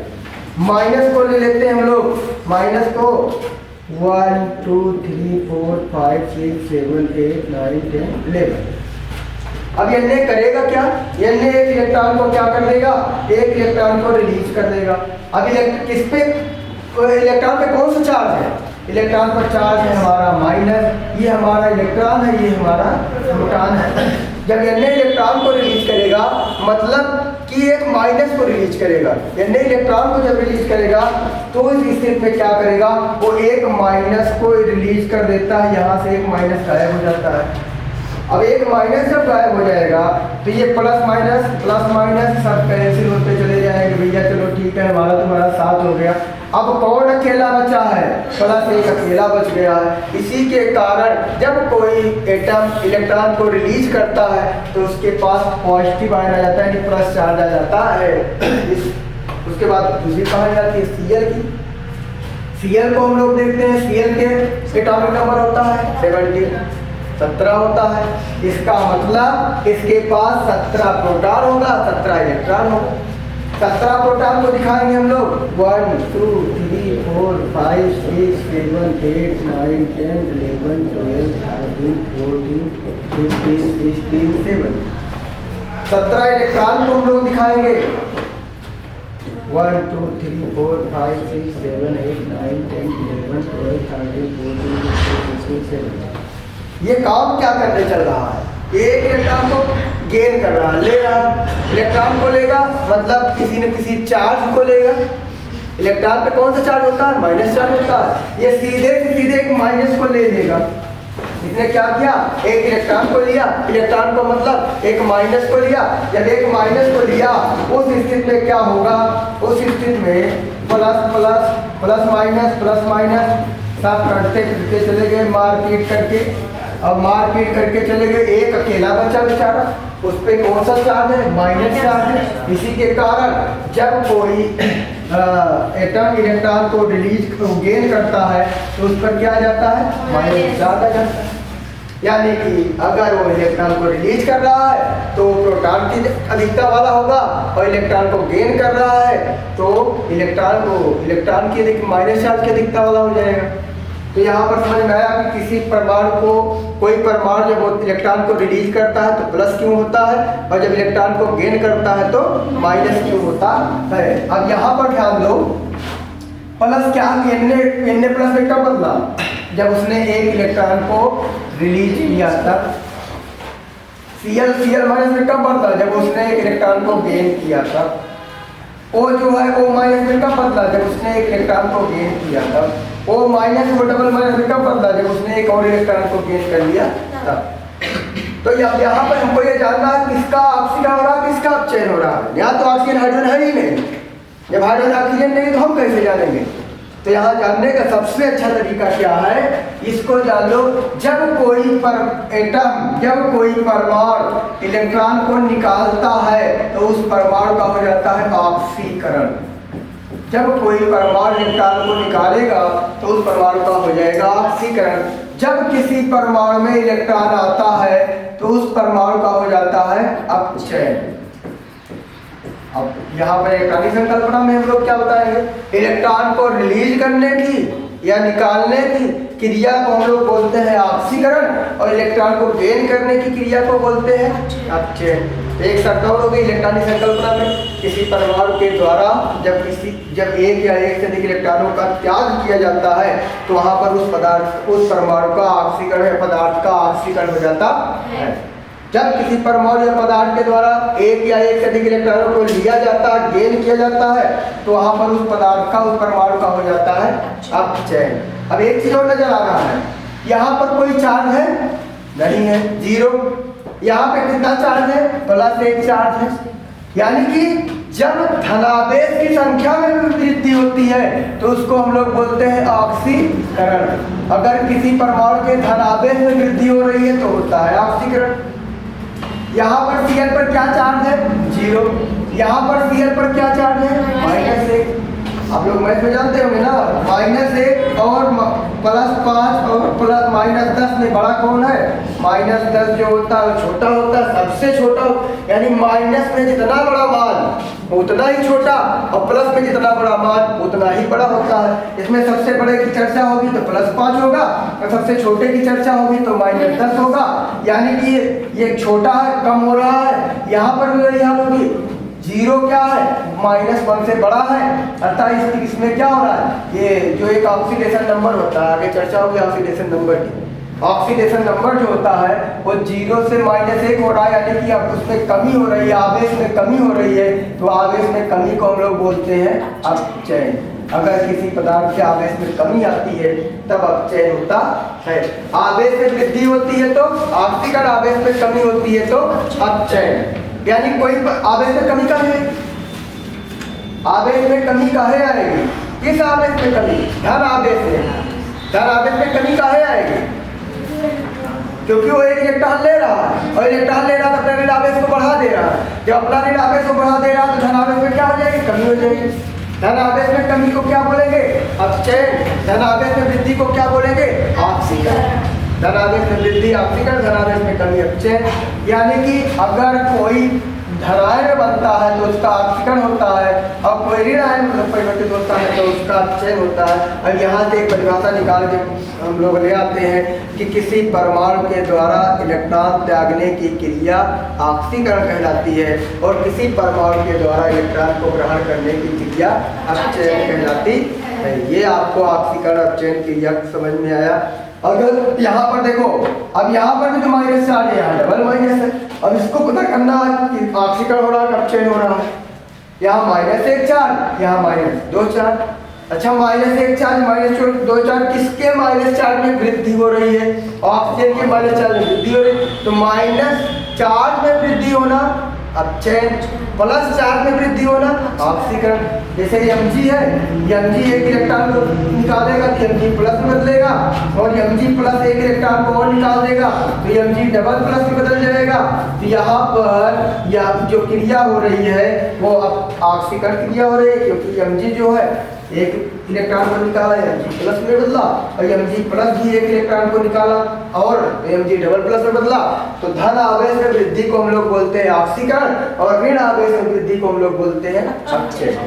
Speaker 1: माइनस को ले लेते हैं हम लोग, माइनस को 1 2 3 4 5 6 7 8 9 10 11। अब Na करेगा क्या, Na एक इलेक्ट्रॉन को क्या कर देगा, एक इलेक्ट्रॉन को रिलीज कर देगा। अब किस पे, इलेक्ट्रॉन पे कौन सा चार्ज है, इलेक्ट्रॉन पर चार्ज है हमारा माइनस, ये हमारा इलेक्ट्रॉन है, ये हमारा प्रोटॉन है। जब Na इलेक्ट्रॉन को रिलीज करेगा मतलब कि एक माइनस को रिलीज करेगा। Na इलेक्ट्रॉन को जब रिलीज करेगा तो इस स्थिति में क्या करेगा, वो एक माइनस को रिलीज कर देता है, यहाँ से एक माइनस गायब हो जाता है। अब एक माइनस जब गायब हो जाएगा तो ये प्लस माइनस सब कैंसिल होते चले जाएंगे। भैया चलो ठीक है, हमारा तुम्हारा साथ हो गया। अब कौन अकेला बचा है, प्लस एक अकेला बच गया है। इसी के कारण जब कोई एटम इलेक्ट्रॉन को रिलीज करता है तो उसके पास पॉजिटिव आयन आ जाता है, यानी प्लस चार्ज आ जाता है। उसके बाद दूसरी कहानी आती है Cl की। Cl को हम लोग देखते हैं, Cl के एटॉमिक नंबर होता है 17 होता है। इसका मतलब इसके पास 17 प्रोटॉन होगा, 17 इलेक्ट्रॉन होगा। 17 प्रोटॉन को दिखाएंगे हम लोग 1 2 3 4 5 6 7 8 9 10 11 12 13 14 15 16 17। 17 इलेक्ट्रॉन को हम लोग दिखाएंगे 1 2 3 4 5 6 7 8 9 10 11 12 13 14 15 16 17। ये काम क्या करने चल रहा है, एक इलेक्ट्रॉन को गेन कर रहा है, ले रहा, इलेक्ट्रॉन को लेगा मतलब किसी न किसी चार्ज को लेगा। इलेक्ट्रॉन पे कौन सा चार्ज होता है, माइनस चार्ज होता है। ये सीधे से सीधे एक माइनस को ले लेगा। इसने क्या किया, एक इलेक्ट्रॉन को लिया, इलेक्ट्रॉन को मतलब एक माइनस को लिया। जब एक माइनस को लिया उस स्थिति में क्या होगा, उस स्थिति में प्लस माइनस सब करते फिरते चले गए मारपीट करके। अब मारपीट करके चले गए, एक अकेला बचा बेचारा, उस पे कौन सा चार्ज है? माइनस चार्ज है। इसी के कारण जब कोई एटम इलेक्ट्रॉन को रिलीज गेन करता है तो उस पर क्या आ जाता है? माइनस चार्ज आ जाता है। यानी कि अगर वो इलेक्ट्रॉन को रिलीज कर रहा है तो प्रोटॉन की अधिकता वाला होगा, और इलेक्ट्रॉन को गेन कर रहा है तो इलेक्ट्रॉन की माइनस चार्ज की अधिकता वाला हो जाएगा। तो यहाँ पर समझ में आया कि किसी परमाणु को, कोई परमाणु जब इलेक्ट्रॉन को रिलीज करता है तो प्लस क्यों होता है, और जब इलेक्ट्रॉन को गेन करता है तो माइनस क्यों होता है। अब यहाँ पर ध्यान दो, प्लस क्या, एन प्लस में कब बदला? जब उसने एक इलेक्ट्रॉन को रिलीज किया तब। Cl माइनस में कब बदला? जब उसने एक इलेक्ट्रॉन को गेन किया तब। O जो है O माइनस में कब बदला? जब उसने एक इलेक्ट्रॉन को गेन किया तब। O माइनस को डबल माइनस में कब बदला? जब उसने एक और इलेक्ट्रॉन को गेन कर लिया तब। तो यहाँ पर हमको ये जानना है किसका ऑक्सीकरण हो रहा है, किसका अपचयन हो रहा है। यहाँ तो ऑक्सीजन हाइड्रोजन है ही नहीं, जब हाइड्रोजन ऑक्सीजन नहीं तो हम कैसे जानेंगे? तो यहाँ जानने का सबसे अच्छा तरीका क्या है, इसको जान लो। जब कोई परमाणु इलेक्ट्रॉन को निकालता है तो उस परमाणु का हो जाता है ऑक्सीकरण। जब कोई परमाणु इलेक्ट्रॉन को निकालेगा तो उस परमाणु का हो जाएगा ऑक्सीकरण। जब किसी परमाणु में इलेक्ट्रॉन आता है तो उस परमाणु का हो जाता है अपचयन। अब यहाँ पर इलेक्ट्रॉनिक संकल्पना में हम लोग क्या बताएंगे? इलेक्ट्रॉन को रिलीज करने की या निकालने की क्रिया को हम लोग बोलते हैं ऑक्सीकरण, और इलेक्ट्रॉन को गेन करने की क्रिया को बोलते हैं अपचयन। एक शर्त और होगी इलेक्ट्रॉनिक संकल्पना में, किसी परमाणु के द्वारा जब एक या एक से अधिक इलेक्ट्रॉनों का त्याग किया जाता है तो वहां पर उस परमाणु का ऑक्सीकरण या पदार्थ का ऑक्सीकरण हो जाता है। जब किसी परमाणु या पदार्थ के द्वारा एक या एक से अधिक इलेक्ट्रॉनों को लिया जाता है, गेन किया जाता है, तो वहां पर उस पदार्थ का, उस परमाणु का हो जाता है अपचयन। अब एक चीज और नजर आ रहा है, यहाँ पर कोई चार्ज है नहीं है, जीरो। यहाँ पे कितना चार्ज है? प्लस एक चार्ज है। यानी कि जब धनावेश की संख्या में भी वृद्धि होती है तो उसको हम लोग बोलते हैं ऑक्सीकरण। अगर किसी परमाणु के धनावेश में वृद्धि हो रही है तो होता है ऑक्सीकरण। यहाँ पर Cl पर क्या चार्ज है? जीरो। यहाँ पर Cl पर क्या चार्ज है? माइनस एक। आप लोग मैथ में जानते होंगे ना, माइनस एक और प्लस 5 और प्लस माइनस 10 में बड़ा कौन है? माइनस 10 जो होता है छोटा होता है, सबसे छोटा। यानी माइनस में जितना बड़ा मान उतना ही छोटा, और प्लस में जितना बड़ा मान उतना ही बड़ा होता है। इसमें सबसे बड़े की चर्चा होगी तो प्लस 5 होगा, और सबसे छोटे की चर्चा होगी तो माइनस 10 होगा। यानी कि ये छोटा है, कम हो रहा है। यहाँ पर भी यही हाल होगी, जीरो क्या है? -1 से बड़ा है, अर्थात इसमें क्या हो रहा है? ये जो एक ऑक्सीडेशन नंबर होता है, आगे चर्चा होगी ऑक्सीडेशन नंबर की। ऑक्सीडेशन नंबर जो होता है वो 0 से -1 हो रहा है, यानी कि अब उसमें कमी हो रही है, आवेश में कमी हो रही है, तो आवेश में कमी को हम लोग बोलते हैं अपचयन। अगर किसी पदार्थ के आवेश में कमी आती है तब अपचयन होता है। आवेश में वृद्धि होती है तो ऑक्सीकरण, आवेश में कमी होती है तो अपचयन। यानी कोई आवेश में कमी काहे? आवेश में कमी काहे आएगी? किस आवेश में कमी? धन आवेश में। धन आवेश में कमी काहे आएगी? क्योंकि वो एक इलेक्ट्रॉन ले रहा है, और इलेक्ट्रॉन ले रहा है तो अपने ऋण आवेश को बढ़ा दे रहा है। जब अपना ऋण आवेश को बढ़ा दे रहा है तो धन आवेश में क्या हो जाएगी? कमी हो जाएगी। धन आवेश में कमी को क्या बोलेंगे? अपचयन। धन आवेश में वृद्धि को क्या बोलेंगे? ऑक्सीकरण। धन आवेश में वृद्धि ऑक्सीकरण, धन आवेश में कमी अपचयन। यानी कि अगर कोई धनायन बनता है तो उसका ऑक्सीकरण होता है, और कोई ऋण आयन परिवर्तित होता है तो उसका अपचयन होता है। अब यहाँ से एक परिभाषा निकाल के हम लोग ले आते हैं कि किसी परमाणु के द्वारा इलेक्ट्रॉन त्यागने की क्रिया ऑक्सीकरण कहलाती है, और किसी परमाणु के द्वारा इलेक्ट्रॉन को ग्रहण करने की क्रिया अपचयन कहलाती है। ये आपको ऑक्सीकरण अपचयन क्रिया समझ में आया। अगर यहाँ पर देखो, अब यहाँ पर भी तो माइनस चार्ज है, यहाँ डबल माइनस है। अब इसको पता करना है कि ऑक्सीकरण हो रहा है, अपचयन हो रहा है। यहाँ -1 चार्ज, यहाँ -2 चार्ज। अच्छा, -1 चार्ज, -2 चार्ज, किसके माइनस चार्ज में वृद्धि हो रही है? ऑक्सीजन के माइनस चार्ज में वृद्धि हो रही है। तो माइनस चार्ज में वृद्धि होना अपचयन, प्लस चार्ज में वृद्धि होना ऑक्सीकरण। जैसे Mg है, Mg एक इलेक्ट्रॉन को निकालेगा तो Mg प्लस में बदलेगा, और Mg प्लस एक इलेक्ट्रॉन को और निकाल देगा तो Mg डबल प्लस में बदल जाएगा। तो यहाँ पर यह जो क्रिया हो रही है वो अब ऑक्सीकरण क्रिया हो रही है, क्योंकि Mg जो है एक इलेक्ट्रॉन को निकाला, Mg प्लस में बदला, और Mg प्लस भी एक इलेक्ट्रॉन को निकाला और Mg डबल प्लस में बदला। तो धन आवेश में वृद्धि को हम लोग बोलते हैं ऑक्सीकरण, और ऋण आवेश में वृद्धि को हम लोग बोलते हैं अपचयन।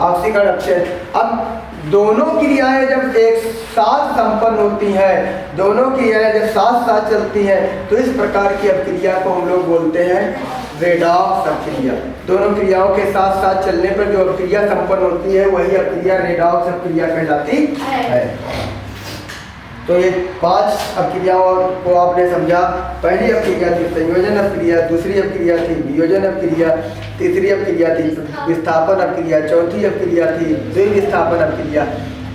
Speaker 1: ऑक्सीकरण, अपचयन। अब दोनों क्रियाएं जब एक साथ संपन्न होती हैं, दोनों क्रियाएं जब साथ साथ चलती हैं, तो इस प्रकार की अपक्रिया को हम लोग बोलते हैं रेडॉक्स अपक्रिया। दोनों क्रियाओं के साथ साथ चलने पर जो अपक्रिया संपन्न होती है वही अपक्रिया रेडॉक्स अपक्रिया कहलाती है। तो ये 5 अपक्रियाओं को आपने समझा। पहली अपक्रिया थी संयोजन अपक्रिया, दूसरी अपक्रिया थी वियोजन अपक्रिया, तीसरी अपक्रिया थी विस्थापन अपक्रिया, चौथी अपक्रिया थी द्विविस्थापन अपक्रिया,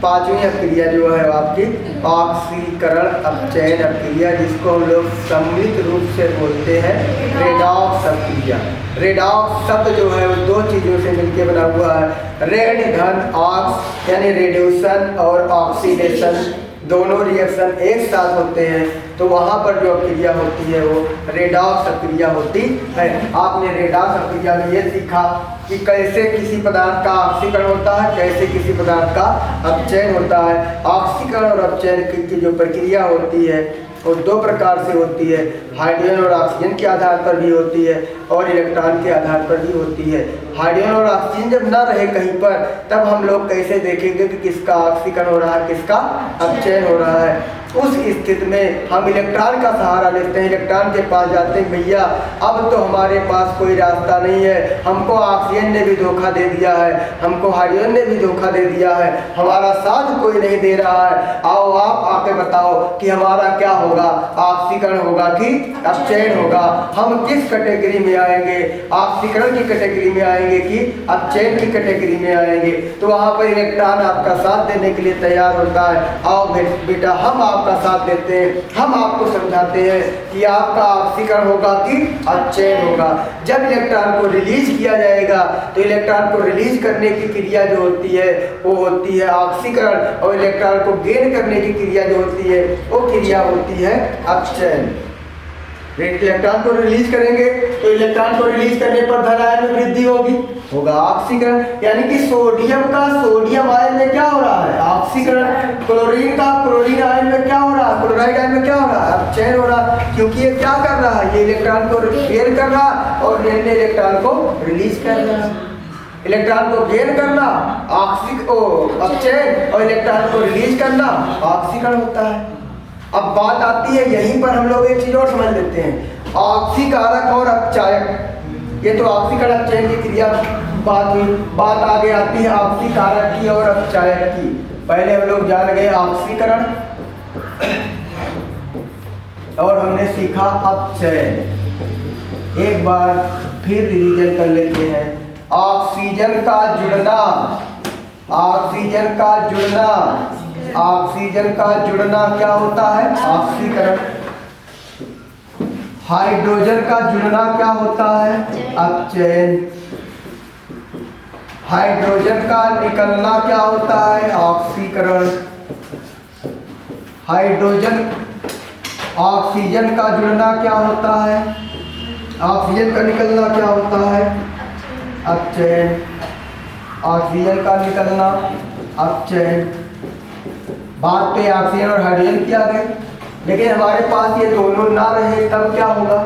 Speaker 1: पांचवी अपक्रिया जो है आपकी ऑक्सीकरण अपचयन अपक्रिया, जिसको हम लोग सम्मिलित रूप से बोलते हैं रेडॉक्स अपक्रिया। रेडॉक्स शब्द जो है वो 2 चीजों से मिलकर बना हुआ है, रेड धन ऑक्स यानी रेड्यूशन और ऑक्सीडेशन, दोनों रिएक्शन एक साथ होते हैं तो वहाँ पर जो अपक्रिया होती है वो रेडॉक्स अपक्रिया होती है। आपने रेडॉक्स अपक्रिया में ये सीखा कि कैसे किसी पदार्थ का ऑक्सीकरण होता है, कैसे किसी पदार्थ का अपचयन होता है। ऑक्सीकरण और अपचयन की जो प्रक्रिया होती है वो 2 प्रकार से होती है, हाइड्रोजन और ऑक्सीजन के आधार पर भी होती है और इलेक्ट्रॉन के आधार पर भी होती है। हाइड्रोजन और ऑक्सीजन जब ना रहे कहीं पर, तब हम लोग कैसे देखेंगे कि किसका ऑक्सीकरण हो रहा है, किसका अपचयन हो रहा है। उस स्थिति में हम इलेक्ट्रॉन का सहारा लेते हैं, इलेक्ट्रॉन के पास जाते हैं, भैया अब तो हमारे पास कोई रास्ता नहीं है, हमको ऑक्सीजन ने भी धोखा दे दिया है, हमको हाइड्रोजन ने भी धोखा दे दिया है, हमारा साथ कोई नहीं दे रहा है, आओ आप आके बताओ कि हमारा क्या होगा, ऑक्सीकरण होगा कि अपचयन होगा, हम किस कैटेगरी में आएंगे, ऑक्सीकरण की कैटेगरी में आएंगे कि अपचयन की कैटेगरी में आएंगे। तो वहाँ पर इलेक्ट्रॉन आपका साथ देने के लिए तैयार होता है, आओ बेटा हम आपका साथ देते हैं, हम आपको समझाते हैं कि आपका ऑक्सीकरण होगा कि अपचयन होगा। जब इलेक्ट्रॉन को रिलीज किया जाएगा तो इलेक्ट्रॉन को रिलीज करने की क्रिया जो होती है वो होती है ऑक्सीकरण, और इलेक्ट्रॉन को गेन करने की क्रिया जो होती है वो क्रिया होती है अपचयन। इलेक्ट्रॉन को रिलीज करेंगे तो इलेक्ट्रॉन को रिलीज करने पर धन आयन में वृद्धि होगी, होगा ऑक्सीकरण, यानी कि सोडियम का सोडियम आयन में क्या हो रहा है, ऑक्सीकरण। क्लोरीन का क्लोरीन आयन में क्या हो रहा है, क्लोराइड आयन में क्या हो रहा है, अपचयन हो रहा है। क्योंकि ये क्या कर रहा है, ये इलेक्ट्रॉन को गेन कर रहा है और ये इलेक्ट्रॉन को रिलीज कर रहा है। इलेक्ट्रॉन को गेन करना अपचयन और इलेक्ट्रॉन को रिलीज करना ऑक्सीकरण होता है। अब बात आती है यहीं पर हम लोग एक चीज और समझ लेते हैं, ऑक्सीकारक और अपचायक। ये तो ऑक्सीकरण अपचयन की क्रिया बात हुई, बात आगे आती है ऑक्सीकारक की और अपचायक की। पहले हम लोग जान गए ऑक्सीकरण और हमने सीखा अपचयन। एक बार फिर रिवीजन कर लेते हैं। ऑक्सीजन का जुड़ना, ऑक्सीजन का जुड़ना, ऑक्सीजन का जुड़ना क्या होता है, ऑक्सीकरण। हाइड्रोजन का जुड़ना क्या होता है, अपचयन। हाइड्रोजन का निकलना क्या होता है, ऑक्सीकरण। हाइड्रोजन ऑक्सीजन का जुड़ना क्या होता है, ऑक्सीजन का निकलना क्या होता है, अपचयन। ऑक्सीजन का निकलना अपचयन। बात पे ऑक्सीजन और हाइड्रोजन की आ गई, लेकिन हमारे पास ये दोनों ना रहे तब क्या होगा,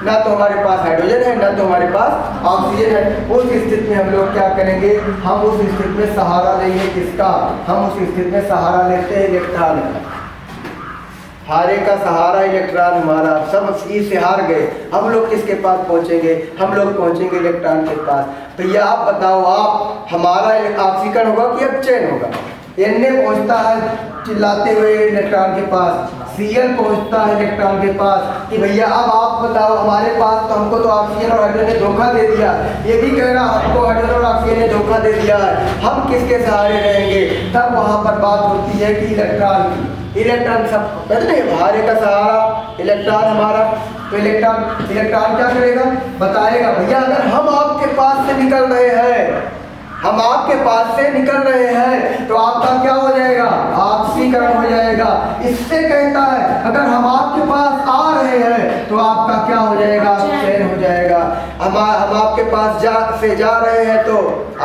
Speaker 1: ना तो हमारे पास हाइड्रोजन है ना तो हमारे पास ऑक्सीजन है। उस स्थिति में हम लोग क्या करेंगे, हम उस स्थिति में सहारा लेंगे किसका, हम उस स्थिति में सहारा लेते हैं इलेक्ट्रॉन का। हारे का सहारा इलेक्ट्रॉन हमारा, सब ई से हार गए, हम लोग किसके पास पहुंचेंगे, हम लोग पहुंचेंगे इलेक्ट्रॉन के पास। तो ये आप बताओ, आप हमारा ऑक्सीकरण होगा कि अपचयन होगा। एन पहुंचता है चिल्लाते हुए इलेक्ट्रॉन के पास, Cl पहुंचता है इलेक्ट्रॉन के पास कि भैया अब आप बताओ हमारे पास, तो हमको तो ऑक्सीजन और हाइड्रोजन ने धोखा दे दिया, ये भी कह रहा हमको हाइड्रोजन और ऑक्सीजन ने धोखा दे दिया है, हम किसके सहारे रहेंगे। तब वहां पर बात होती है कि इलेक्ट्रॉन की, इलेक्ट्रॉन सब बदले, हारे का सहारा इलेक्ट्रॉन हमारा, तो इलेक्ट्रॉन क्या करेगा, बताएगा भैया अगर हम आपके पास से निकल रहे हैं, हम आपके पास से निकल रहे हैं तो आपका क्या हो जाएगा, ऑक्सीकरण हो जाएगा। इससे कहता है अगर हम आपके पास आ रहे हैं तो आपका क्या हो जाएगा, अपचयन हो जाएगा। हम आपके पास जा रहे हैं तो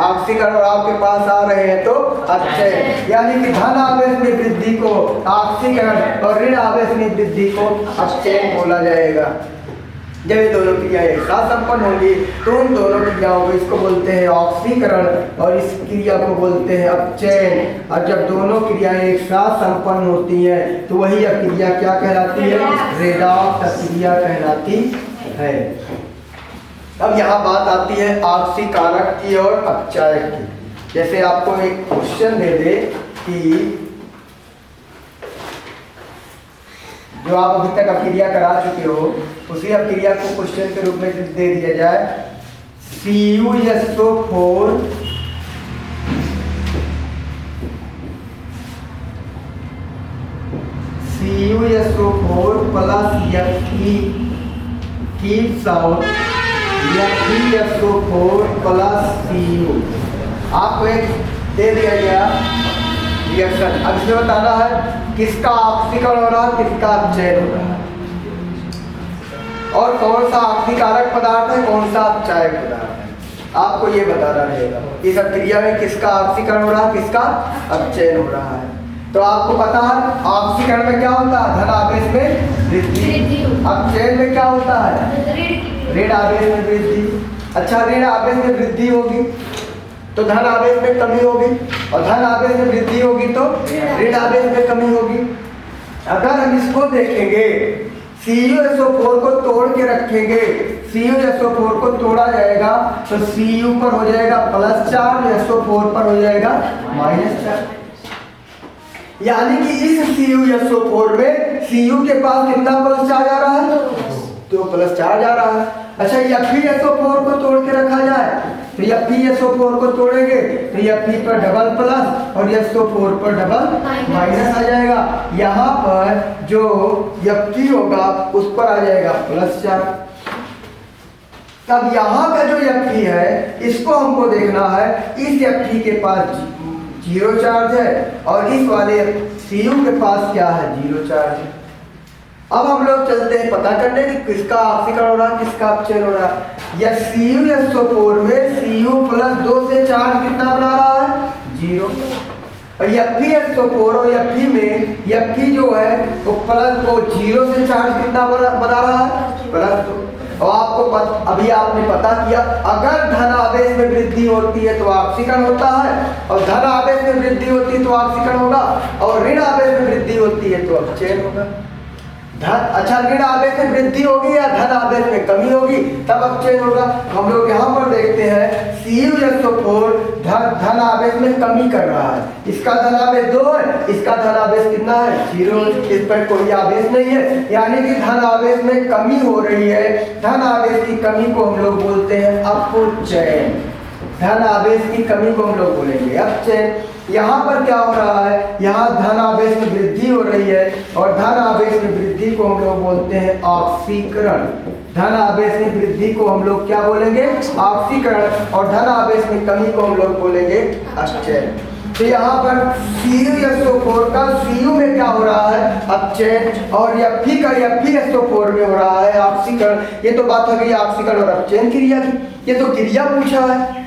Speaker 1: ऑक्सीकरण और आपके पास आ रहे हैं तो अपचयन। यानी कि धन आवेश में वृद्धि को ऑक्सीकरण और ऋण आवेश में वृद्धि को अपचयन बोला जाएगा। जब ये दोनों क्रियाएं एक साथ संपन्न होंगी तो उन दोनों क्रियाओं को इसको बोलते हैं ऑक्सीकरण और इस क्रिया को बोलते हैं अपचयन। और जब दोनों क्रियाएं एक साथ संपन्न होती हैं तो वही क्रिया क्या कहलाती है, रेडॉक्स क्रिया कहलाती है। अब यहाँ बात आती है ऑक्सीकारक की और अपचायक की। जैसे आपको एक क्वेश्चन दे दे कि जो आप अभी तक अभिक्रिया करा चुके हो उसी अभिक्रिया को क्वेश्चन के रूप में दे दिया जाए, CuSO4 plus Fe keeps out FeSO4 plus Cu। आपको एक दे दिया गया रिएक्शन, अब इसमें बताना है किसका ऑक्सीकरण हो रहा है, किसका अपचयन हो रहा है, और कौन सा ऑक्सीकारक पदार्थ है, कौन सा अपचायक पदार्थ है, आपको ये बताना रहेगा। इस क्रिया में किसका ऑक्सीकरण हो रहा है, किसका अपचयन हो रहा है। तो आपको पता है ऑक्सीकरण में क्या होता है, धन आवेश में वृद्धि, अपचयन में क्या होता है, ऋण आवेश में वृद्धि। अच्छा, ऋण आवेश में वृद्धि होगी तो धन आवेश में कमी होगी, और धन आवेश में वृद्धि होगी तो ऋण आवेश में कमी होगी। अगर हम इसको देखेंगे, CuSO4 को तोड़ के रखेंगे, CuSO4 को तोड़ा जाएगा तो Cu पर हो जाएगा प्लस चार्ज, SO4 पर हो जाएगा माइनस चार्ज। यानी कि इस CuSO4 में Cu के पास कितना प्लस चार्ज आ रहा है, तो प्लस चार्ज आ रहा है। अच्छा, FeSO4 को तोड़ के रखा जाए तो FeSO4 को तोड़ेंगे तो Fe पर डबल प्लस और SO4 पर डबल माइनस आ जाएगा। यहाँ पर जो Fe होगा उस पर आ जाएगा प्लस चार्ज। अब यहाँ का जो Fe है इसको हमको देखना है, इस Fe के पास 0 चार्ज है और इस वाले Cu के पास क्या है, 0 चार्ज है। अब हम लोग चलते हैं पता करने कि किसका ऑक्सीकरण हो रहा है, किसका अपचयन हो रहा है। या CuSO4 में Cu प्लस 2 से चार्ज कितना बना रहा है, 0। और FeSO4 और Fe में Fe जो है वो प्लस को 0 से चार्ज कितना बना रहा है, प्लस 2। और आपको अभी आपने पता किया अगर धन आवेश में वृद्धि होती है तो ऑक्सीकरण होता है, और धन आवेश में वृद्धि होती है तो ऑक्सीकरण होगा, और ऋण आवेश में वृद्धि होती है तो अपचयन होगा। अच्छा, ऋण आवेश में वृद्धि होगी या धन आवेश में कमी होगी तब अपचयन होगा। हम लोग यहाँ पर देखते हैं CuSO4 धन आवेश में कमी कर रहा है, इसका धन आवेश 2 है, इसका धन आवेश कितना है, 0, इस पर कोई आवेश नहीं है, यानी कि धन आवेश में कमी हो रही है। धन आवेश की कमी को हम लोग बोलते हैं अपचयन, धन आवेश की कमी को हम लोग बोलेंगे अपचयन। यहाँ पर क्या हो रहा है, यहाँ धन आवेश में वृद्धि हो रही है और धन आवेश में वृद्धि को हम लोग बोलते हैं ऑक्सीकरण। धन आवेश में वृद्धि को हम लोग क्या बोलेंगे, ऑक्सीकरण, और धन आवेश में कमी को हम लोग बोलेंगे अपचयन। तो यहाँ पर CuSO4 का Cu में क्या हो रहा है, अपचयन, और Fe का FeSO4 में हो रहा है ऑक्सीकरण। ये तो बात हो गई ऑक्सीकरण और अपचयन क्रिया की, ये तो क्रिया पूछा है।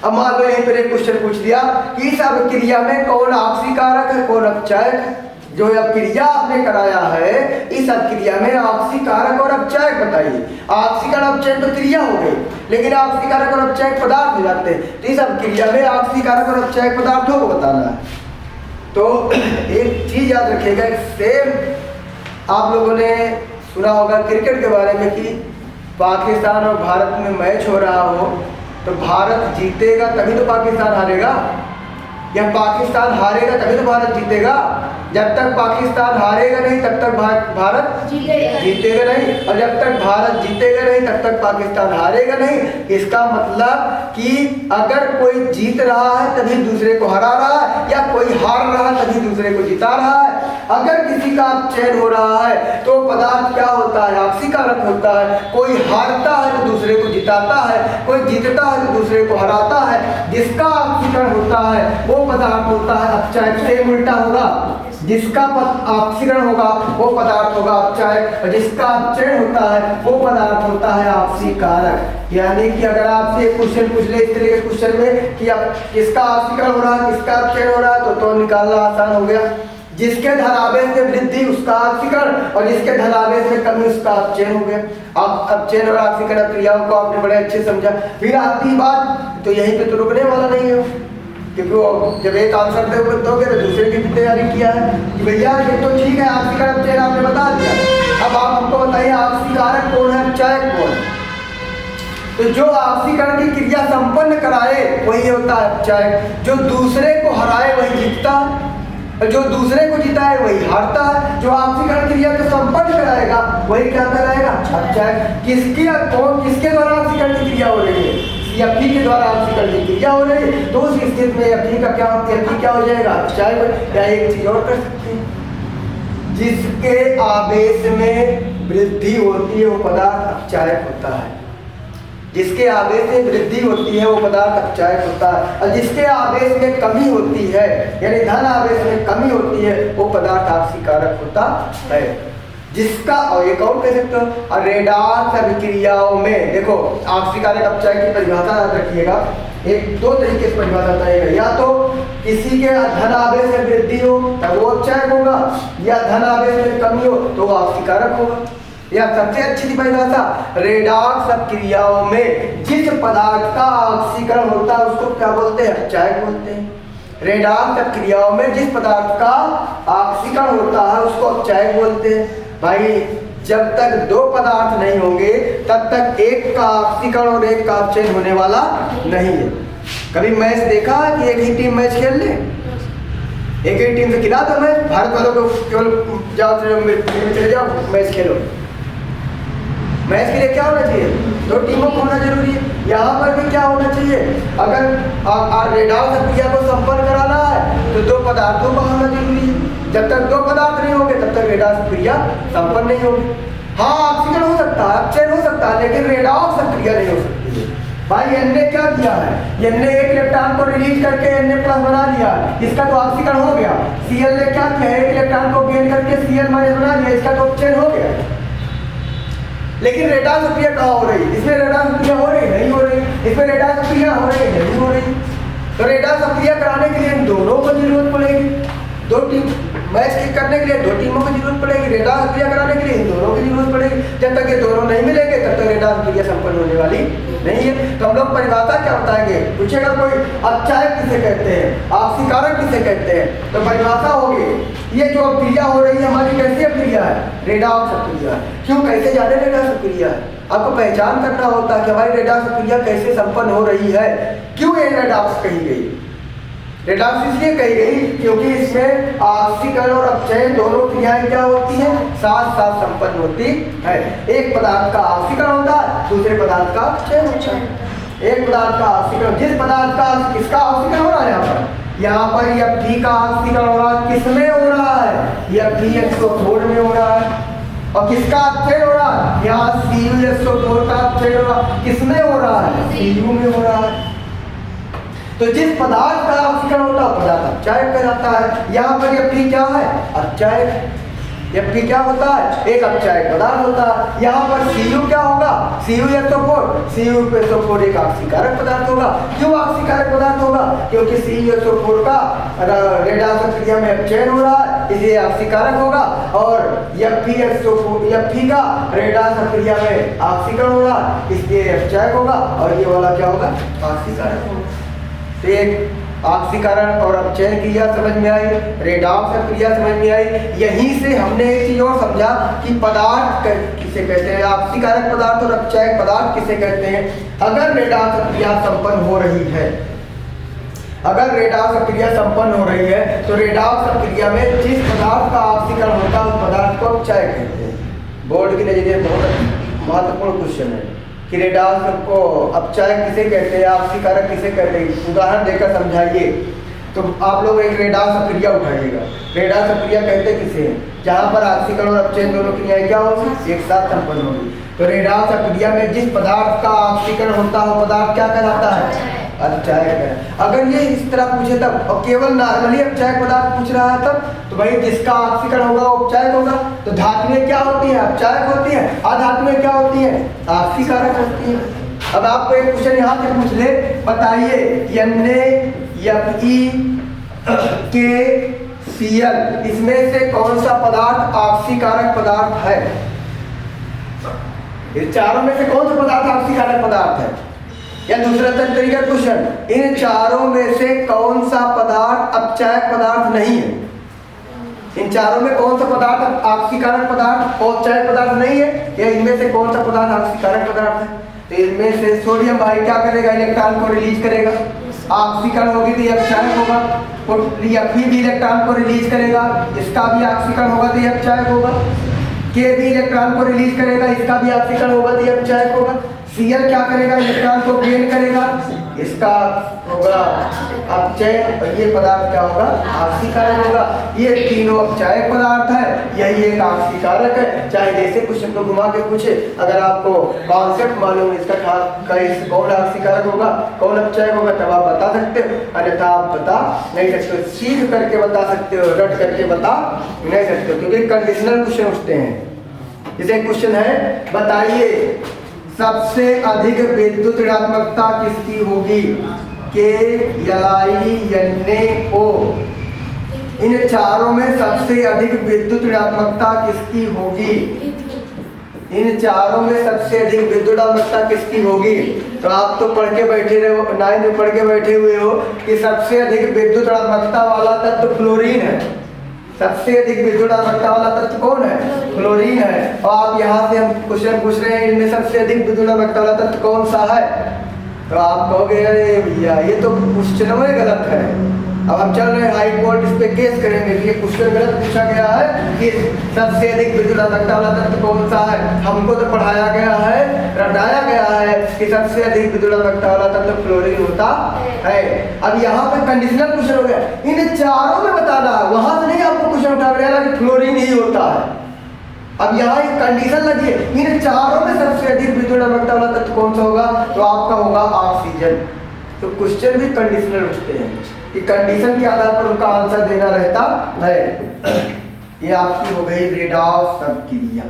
Speaker 1: अब मान लो यहीं पर एक क्वेश्चन पूछ दिया कि इस अभिक्रिया में कौन ऑक्सीकारक है, कौन अपचायक है। जो अभिक्रिया आपने कराया है इस अभिक्रिया में ऑक्सीकारक और अपचायक बताइए। ऑक्सीकरण अपचयन तो क्रिया हो गई, लेकिन ऑक्सीकारक और अपचायक पदार्थ मिलाते हैं, तो इस अभिक्रिया में ऑक्सीकारक और अपचायक पदार्थों को बताना है। तो एक चीज याद रखिएगा, सेम आप लोगों ने सुना होगा क्रिकेट के बारे में कि पाकिस्तान और भारत में मैच हो रहा हो तो भारत जीतेगा तभी तो पाकिस्तान हारेगा, या पाकिस्तान हारेगा तभी तो भारत जीतेगा। जब तक पाकिस्तान हारेगा नहीं तब तक भारत जीतेगा नहीं, और जब तक भारत जीतेगा नहीं तब तक पाकिस्तान हारेगा नहीं। इसका मतलब कि अगर कोई जीत रहा है तभी दूसरे को हरा रहा है, या कोई हार रहा है तभी दूसरे को जिता रहा है। अगर किसी का अपचयन हो रहा है तो पदार्थ क्या होता है, ऑक्सीकरण कारक होता है। कोई हारता है तो दूसरे को जिताता है, कोई जीतता है तो दूसरे को हराता है। जिसका ऑक्सीकरण होता है वो पदार्थ होता है अपचायक। सेम उल्टा होगा, जिसका ऑक्सीकरण होगा वो पदार्थ होगा अपचायक, और जिसका अपचयन होता है वो पदार्थ होता है ऑक्सीकारक। यानी कि अगर आपसे क्वेश्चन पूछ ले इस तरह के क्वेश्चन में कि अब किसका ऑक्सीकरण हो रहा है, किसका अपचयन हो रहा है, तो निकालना आसान हो गया। जिसके धनावेश में वृद्धि उसका ऑक्सीकरण, और जिसके धनावेश में कमी उसका अपचयन हो गया। अब अपचयन और ऑक्सीकरण क्रियाओं को आपने बड़े अच्छे समझा। फिर आती बात, तो यहीं पे तो रुकने वाला नहीं है, क्योंकि वो जब एक आंसर दोगे तो दूसरे की भी तैयारी किया है कि भैया ये तो ठीक है ऑक्सीकरण अपचयन आपने बता दिया, अब आप हमको बताइए ऑक्सीकारक कौन है, अपचायक कौन है। तो जो ऑक्सीकरण की क्रिया संपन्न कराए वही होता है अपचायक, जो दूसरे को हराए वही जीतता है, और जो दूसरे को जिताए वही हारता है। जो ऑक्सीकरण क्रिया को संपन्न कराएगा वही क्या कहलाएगा, अपचायक। किसके द्वारा ऑक्सीकरण की क्रिया हो रही है, Fe के द्वारा ऑक्सीकरण की क्रिया हो रही है, तो उस स्थिति में Fe का क्या हो जाएगा, अपचायक। या एक चीज और कर सकते हैं, जिसके आवेश में वृद्धि होती है वो पदार्थ अपचायक होता है। जिसके आवेश में वृद्धि होती है वो पदार्थ अपचायक होता है, और जिसके आवेश में कमी होती है यानी धन आवेश में कमी होती है वो पदार्थ ऑक्सीकारक होता है। जिसका, और एक और कह सकते हो, रेडाक्स अभिक्रियाओं में देखो ऑक्सीकारक अपचायक की परिभाषा याद रखिएगा। एक दो तरीके से परिभाषा बताएगा, या तो किसी के धन आवेश में वृद्धि हो तब वो अपचायक होगा, या धन आवेश में कमी हो तो वो ऑक्सीकारक होगा। या सबसे अच्छी थी परिभाषा, रेडॉक्स क्रियाओं में जिस पदार्थ का ऑक्सीकरण होता है उसको क्या बोलते हैं, अपचायक बोलते हैं। रेडॉक्स क्रियाओं में जिस पदार्थ का ऑक्सीकरण होता है उसको अपचायक बोलते हैं। भाई जब तक दो पदार्थ नहीं होंगे तब तक एक का ऑक्सीकरण और एक का अपचयन होने वाला नहीं है। कभी मैच देखा कि एक ही टीम मैच खेल ले, एक ही टीम से खिला दो मैच, भारत वालों को केवल जाओ चले जाओ मैच खेलो। मैच के लिए क्या होना चाहिए, दो टीमों को होना जरूरी है। यहाँ पर भी क्या होना चाहिए, अगर रेडॉक्स क्रिया को संपन्न कराना है तो दो पदार्थों का होना जरूरी है। जब तक दो पदार्थ नहीं होंगे तब तक रेडॉक्स क्रिया संपन्न नहीं होगी। हाँ ऑक्सीकरण हो सकता है, अपचयन हो सकता है, लेकिन रेडॉक्स क्रिया नहीं हो सकती है। भाई एन ने क्या किया है, एन ने एक इलेक्ट्रॉन को रिलीज करके एन प्लस बना दिया, इसका तो ऑक्सीकरण हो गया। Cl ने क्या किया, एक इलेक्ट्रॉन को गेन करके Cl माइनस बना दिया, इसका तो अपचयन हो गया। लेकिन रेडॉक्स क्रिया कहाँ हो रही, इसमें रेडॉक्स क्रिया हो रही नहीं हो रही, इसमें रेडॉक्स क्रिया हो रही नहीं हो रही। तो रेडॉक्स क्रिया कराने के लिए इन दोनों को जरूरत पड़ेगी, दो टीम मैच करने के लिए दो टीमों की जरूरत पड़ेगी, रेडॉक्स क्रिया कराने के लिए इन दोनों की जरूरत पड़ेगी। जब तक ये दोनों नहीं मिलेंगे तब तक रेडॉक्स क्रिया संपन्न होने वाली नहीं है। तो हम लोग परिभाषा क्या बताएंगे, पूछेगा कोई अपचायक किसे कहते हैं, ऑक्सीकारक किसे कहते हैं, तो परिभाषा होगी ये जो क्रिया हो रही है हमारी कैसी क्रिया है, रेडॉक्स क्रिया। क्यों, कैसे जाने रेडॉक्स क्रिया है, आपको पहचान करना होता है कि हमारी रेडॉक्स क्रिया कैसे संपन्न हो रही है। क्यों ये रेडॉक्स कही गई, रेडॉक्स इसलिए कही गई क्योंकि इसमें ऑक्सीकरण और अपचयन दोनों क्रियाएं क्या होती हैं, साथ साथ संपन्न होती है। एक पदार्थ का ऑक्सीकरण होता है, दूसरे पदार्थ का अपचयन होता है। एक पदार्थ का ऑक्सीकरण, जिस पदार्थ का किसका ऑक्सीकरण हो रहा है, यहाँ पर Fe का ऑक्सीकरण हो रहा है, किसमें हो रहा है, FeSO4 में हो रहा है। और किसका अपचयन हो रहा है, यहाँ CuSO4 का अपचयन हो रहा है, किसमें हो रहा है, Cu में हो रहा है। तो जिस पदार्थ का ऑक्सीकरण होता है पदार्थ अपचायक कहलाता है। यहाँ पर Fe क्या है, अपचायक। Fe क्या होता है, एक अपचायक पदार्थ होता है। यहाँ पर Cu क्या होगा, CuSO4 एक ऑक्सीकारक पदार्थ होगा। क्यों ऑक्सीकारक पदार्थ होगा, क्योंकि CuSO4 का रेडॉक्स क्रिया में अपचयन हो रहा है इसलिए ऑक्सीकारक होगा, और Fe का रेडॉक्स क्रिया में ऑक्सीकरण हो रहा है इसलिए अपचायक होगा, और ये वाला क्या होगा, ऑक्सीकारक होगा। तो एक ऑक्सीकरण और अपचयन क्रिया समझ में आई, रेडॉक्स क्रिया समझ में आई। यहीं से हमने एक चीज और समझा कि पदार्थ किसे कहते हैं, ऑक्सीकारक पदार्थ और अपचायक पदार्थ किसे कहते हैं। अगर रेडॉक्स क्रिया संपन्न हो रही है, अगर रेडॉक्स क्रिया संपन्न हो रही है तो रेडॉक्स क्रिया में जिस पदार्थ का ऑक्सीकरण होता है उस पदार्थ को अपचायक कहते हैं। बोर्ड के नजरिए बहुत महत्वपूर्ण क्वेश्चन है कि रेडॉक्स को अपचायक किसे कहते हैं, ऑक्सीकारक किसे कहते हैं, उदाहरण देकर समझाइए। तो आप लोग एक रेडाक्स अक्रिया उठाइएगा। रेडाक्स अक्रिया कहते किसे हैं? जहाँ पर ऑक्सीकरण और अपचयन दोनों क्रियाएं क्या होगी? एक साथ संपन्न होगी। तो रेडाक्स अक्रिया में जिस पदार्थ का ऑक्सीकरण होता है वो पदार्थ क्या कहलाता है? अपचायक है। अगर ये इस तरह पूछे तब, और केवल नॉर्मली अपचायक पदार्थ पूछ रहा है तब, तो भाई जिसका ऑक्सीकरण होगा वो अपचायक होगा। तो धातुएं क्या होती है? अपचायक होती है। अधातुएं क्या होती है? ऑक्सीकारक होती है। अब आपको एक क्वेश्चन यहाँ से पूछ ले, बताइए NaFeKCl इसमें से कौन सा पदार्थ ऑक्सीकारक पदार्थ है? इस चारों में से कौन सा पदार्थ ऑक्सीकारक पदार्थ है? या दूसरा तरीका क्वेश्चन, इन चारों में से कौन सा पदार्थ अपचायक पदार्थ नहीं है? इन चारों में कौन सा पदार्थ ऑक्सीकारक पदार्थ और अपचायक पदार्थ नहीं है? या इनमें से कौन सा पदार्थ ऑक्सीकारक पदार्थ है? तो इनमें से सोडियम भाई क्या करेगा? इलेक्ट्रॉन को रिलीज करेगा। ऑक्सीकरण होगी तो ये अपचायक होगा। और Fe भी इलेक्ट्रॉन को रिलीज करेगा, इसका भी ऑक्सीकरण होगा तो ये अपचायक होगा। K भी इलेक्ट्रॉन को रिलीज करेगा, इसका भी ऑक्सीकरण होगा तो ये अपचायक होगा। Cl क्या करेगा? इलेक्ट्रॉन को गेन करेगा, इसका होगा अपचयन, और ये पदार्थ क्या होगा? ऑक्सीकारक होगा। ये तीनों अपचायक पदार्थ है, यही एक ऑक्सीकारक है। चाहे जैसे क्वेश्चन को घुमा के पूछे, अगर आपको कॉन्सेप्ट मालूम इसका कौन ऑक्सीकारक होगा कौन अपचायक होगा तब आप बता सकते हो, अन्यथा आप बता नहीं सकते हो। सीख करके बता सकते हो, रट करके बता नहीं सकते हो, क्योंकि कंडीशनल क्वेश्चन उठते हैं। जैसे क्वेश्चन है, बताइए सबसे अधिक विद्युत ऋणात्मकता किसकी होगी? के, Li, Na, O। इन चारों में सबसे अधिक विद्युत ऋणात्मकता किसकी होगी? इन चारों में सबसे अधिक विद्युत ऋणात्मकता किसकी होगी? तो आप तो पढ़ के बैठे रहे हो, 9 में पढ़ के बैठे हुए हो कि सबसे अधिक विद्युत ऋणात्मकता वाला तत्व फ्लोरीन है। सबसे अधिक विद्युत ऋणात्मकता वाला तत्व कौन है? फ्लोरीन है। और आप यहाँ से हम क्वेश्चन पूछ रहे हैं इनमें सबसे अधिक विद्युत ऋणात्मकता वाला तत्व कौन सा है? तो आप कहोगे अरे भैया ये तो क्वेश्चन में गलत है। अब हम चल रहे हैं हाई कोर्ट, इस पे केस करेंगे कि ये क्वेश्चन गलत पूछा गया है कि सबसे अधिक विद्युत ऋणात्मकता वाला तत्व कौन सा है। हमको तो पढ़ाया गया है, रटाया गया है कि सबसे अधिक विद्युत ऋणात्मकता वाला तत्व फ्लोरीन होता है। अब यहाँ पे कंडीशनल क्वेश्चन हो गया, इन चारों में बताना है, वहां से नहीं आपको क्वेश्चन उठा गया कि फ्लोरीन ही होता है। अब यहाँ एक कंडीशन लगी है, इन चारों में सबसे अधिक विद्युत ऋणात्मकता वाला तत्व कौन सा होगा? तो आपका होगा ऑक्सीजन। तो क्वेश्चन भी कंडीशनल उठते हैं कि कंडीशन के आधार पर उनका आंसर देना रहता है। ये आपकी हो गई रेडॉक्स अभिक्रिया।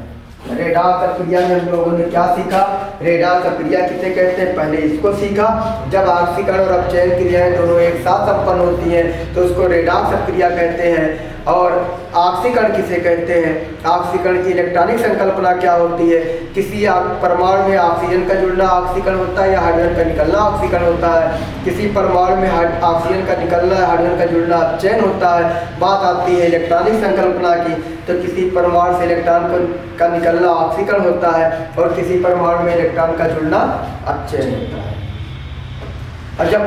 Speaker 1: रेडॉक्स अभिक्रिया में हम लोगों ने क्या सीखा? रेडॉक्स अभिक्रिया किसे कहते हैं पहले इसको सीखा। जब ऑक्सीकरण और अपचयन क्रियाएं दोनों एक साथ संपन्न होती हैं तो उसको रेडॉक्स अभिक्रिया कहते हैं। और ऑक्सीकरण किसे कहते हैं? ऑक्सीकरण की इलेक्ट्रॉनिक संकल्पना क्या होती है? किसी परमाणु में ऑक्सीजन का जुड़ना ऑक्सीकरण होता है या हाइड्रोजन का निकलना ऑक्सीकरण होता है। किसी परमाणु में ऑक्सीजन का निकलना हाइड्रोजन का जुड़ना अपचयन होता है। बात आती है इलेक्ट्रॉनिक संकल्पना की, तो किसी परमाणु से इलेक्ट्रॉन का निकलना ऑक्सीकरण होता है और किसी परमाणु में इलेक्ट्रॉन का जुड़ना अपचयन होता है। और जब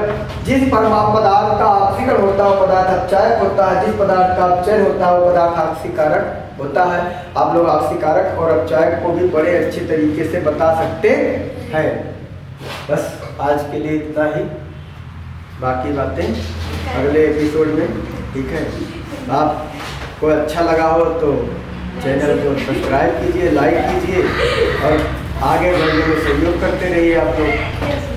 Speaker 1: जिस पदार्थ का ऑक्सीकरण होता है वो पदार्थ अपचायक होता है, जिस पदार्थ का अपचयन होता है वो पदार्थ ऑक्सीकारक होता है। आप लोग ऑक्सीकारक और अपचायक को भी बड़े अच्छे तरीके से बता सकते हैं। बस आज के लिए इतना ही, बाकी बातें अगले एपिसोड में। ठीक है, आपको अच्छा लगा हो तो चैनल को सब्सक्राइब कीजिए, लाइक कीजिए और आगे बढ़ने में सहयोग करते रहिए आप लोग।